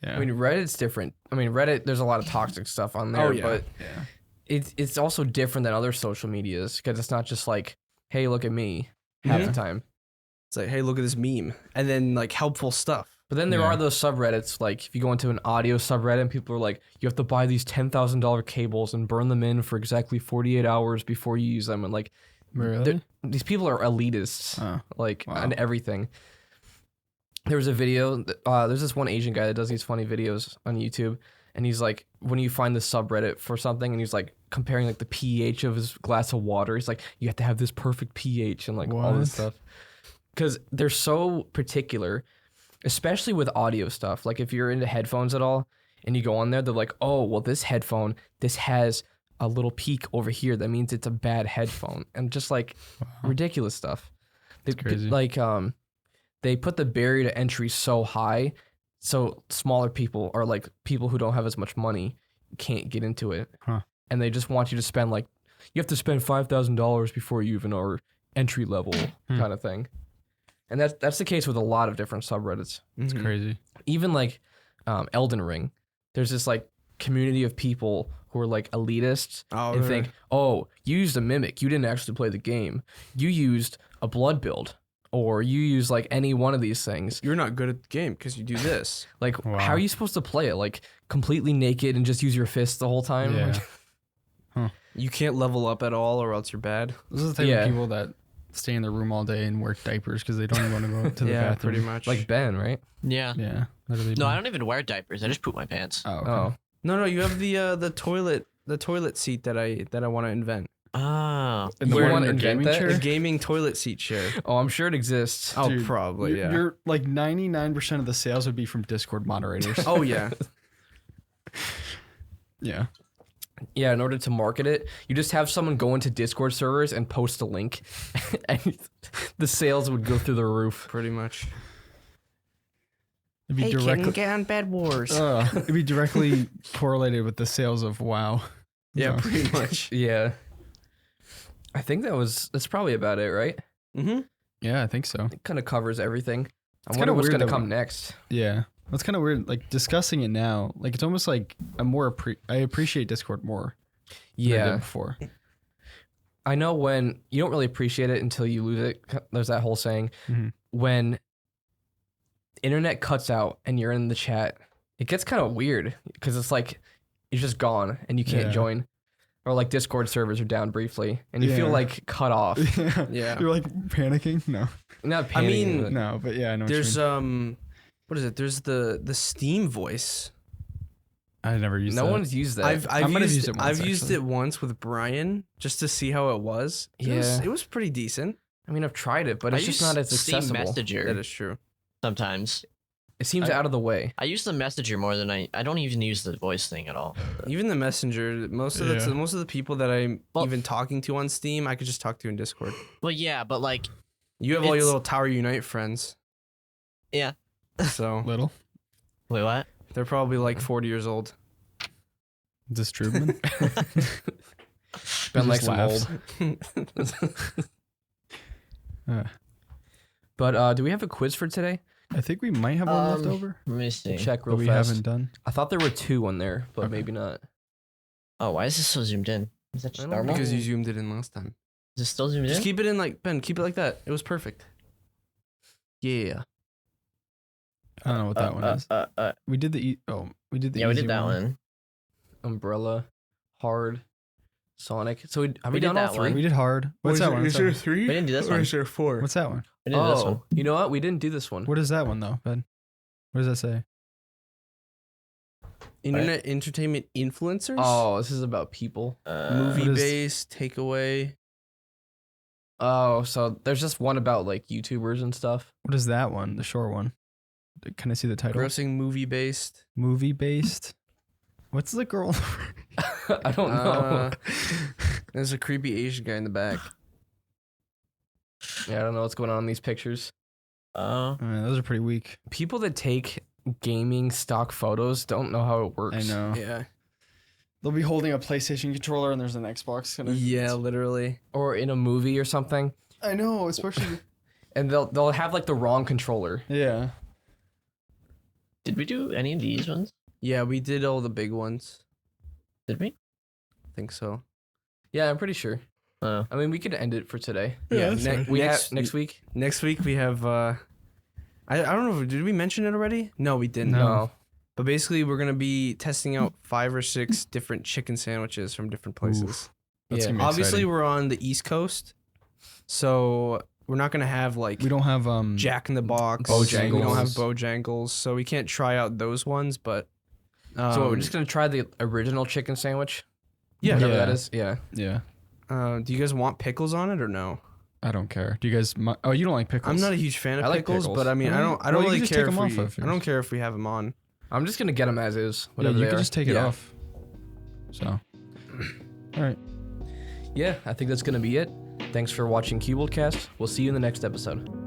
yeah. I mean, Reddit's different. I mean, Reddit, there's a lot of toxic stuff on there, Oh, yeah. but yeah. it's also different than other social medias because it's not just like, hey, look at me half Yeah. the time. It's like, hey, look at this meme, and then like helpful stuff. But then there Yeah. are those subreddits, like if you go into an audio subreddit and people are like, you have to buy these $10,000 cables and burn them in for exactly 48 hours before you use them. And like, Really? these people are elitists, Oh. like Wow. on everything. There was a video, there's this one Asian guy that does these funny videos on YouTube. And he's like, when you find the subreddit for something, and he's like comparing like the pH of his glass of water, he's like, you have to have this perfect pH and like all this What? stuff. Because they're so particular, especially with audio stuff. Like if you're into headphones at all and you go on there, they're like, oh, well, this headphone, this has a little peak over here. That means it's a bad headphone. And just like ridiculous stuff. It's crazy. They put the barrier to entry so high, so smaller people or like people who don't have as much money can't get into it. Huh. And they just want you to spend like, you have to spend $5,000 before you even are entry level kind of thing. And that's the case with a lot of different subreddits. It's crazy. Even like Elden Ring, there's this like community of people who are like elitists and think, oh, you used a mimic, you didn't actually play the game. You used a blood build, or you use like any one of these things. You're not good at the game because you do this. Like, how are you supposed to play it? Like, completely naked and just use your fists the whole time? Yeah. Like, You can't level up at all, or else you're bad. Those are the type of people that stay in their room all day and wear diapers because they don't even want to go to the bathroom. Pretty much. like Ben, right? Yeah. Yeah. Literally. No, I don't even wear diapers. I just poop my pants. Oh. Okay. Oh. No, you have the toilet seat that I want to invent. Oh. And You the one wanna in your invent gaming that? chair? The gaming toilet seat chair. Oh, I'm sure it exists. Oh, Dude, probably, yeah. You're like 99% of the sales would be from Discord moderators. Oh, yeah. Yeah. Yeah, in order to market it, you just have someone go into Discord servers and post a link, and the sales would go through the roof. Pretty much. It'd be directly. get on Bed Wars. It'd be directly correlated with the sales of WoW. Yeah, No. pretty much. Yeah. I think that's probably about it, right? Mm-hmm. Yeah, I think so. It kind of covers everything. I It's wonder kinda what's weird going to that come next. Yeah. That's kind of weird. Like discussing it now, like it's almost like I appreciate Discord more than I did Yeah. before. I know when you don't really appreciate it until you lose it. There's that whole saying. Mhm. When internet cuts out and you're in the chat, it gets kind of weird because it's like you're just gone and you can't Yeah. join. Or like Discord servers are down briefly and you feel Yeah. like cut off. Yeah. You're like panicking? No. Not panicking, I mean, but- No, but yeah, I know what There's you mean. what is it? There's the Steam voice. I never used no that. one's used that. I've I might have used used it once, I've used actually. it once with Brian just to see how it was. Yeah. It was pretty decent. I mean, I've tried it, but I it's just use not as Steam accessible. Messenger That is true. sometimes. It seems out of the way. I use the Messenger more than I don't even use the voice thing at all. Even the Messenger, most of the people that I'm Well- even talking to on Steam, I could just talk to in Discord. Well, yeah, but like, You have all your It's- little Tower Unite friends. yeah. So Little. Wait, what? they're probably like 40 years old. Is this Trubman? Ben likes just them laughs. old. But do we have a quiz for today? I think we might have one left over. Let me see. Check But real we fast. haven't done. I thought there were 2 on there, but Okay. maybe not. Oh, why is this so zoomed in? Is that I just don't normal? Because you zoomed it in last time. Is it still zoomed Just in? keep it in like, Ben, keep it like that. It was perfect. Yeah. I don't know what that one is. We did the we did the Yeah, we easy did that one. Umbrella, Hard, Sonic. So have we We did done all that 3? one. We did hard. What's that one? Is there 3? We didn't do this or one. is there 4? What's that one? We did this one. Oh, you know what? We didn't do this one. What is that one though, Ben? What does that say? Internet entertainment influencers? Oh, this is about people. Movie What is- based, takeaway. Oh, so there's just one about like YouTubers and stuff. What is that one? The short one. Can I see the title? Grossing movie based. Movie based. What's the girl? I don't know. There's a creepy Asian guy in the back. Yeah, I don't know what's going on in these pictures. Oh. Those are pretty weak. People that take gaming stock photos don't know how it works. I know. Yeah. They'll be holding a PlayStation controller and there's an Xbox. Yeah, literally. Or in a movie or something, I know, especially. and they'll have like the wrong controller. Yeah. Did we do any of these ones? Yeah, we did all the big ones. Did we? I think so. Yeah, I'm pretty sure. Oh. I mean, we could end it for today. Yeah, that's ne- fine. We next have next week. Next week we have I don't know, did we mention it already? No, we didn't. No. But basically we're gonna be testing out 5 or 6 different chicken sandwiches from different places. Oof. That's Yeah. gonna be Obviously exciting. we're on the East Coast. So we're not gonna have like We don't have Jack in the Box. Bojangles. We don't have Bojangles, so we can't try out those ones, but So we're just gonna try the original chicken sandwich. yeah. Whatever Yeah. that is. Yeah. Yeah. Do you guys want pickles on it or no? I don't care. Do you guys? Oh, you don't like pickles? I'm not a huge fan of I like pickles, pickles. but I mean, I don't Well, you really can just care take if 'em we. off if I don't care if we have them on. I'm just gonna get them as is. Yeah, Whatever you they can are. just take it Yeah. off. So. All right. Yeah, I think that's gonna be it. Thanks for watching CuboldCast. We'll see you in the next episode.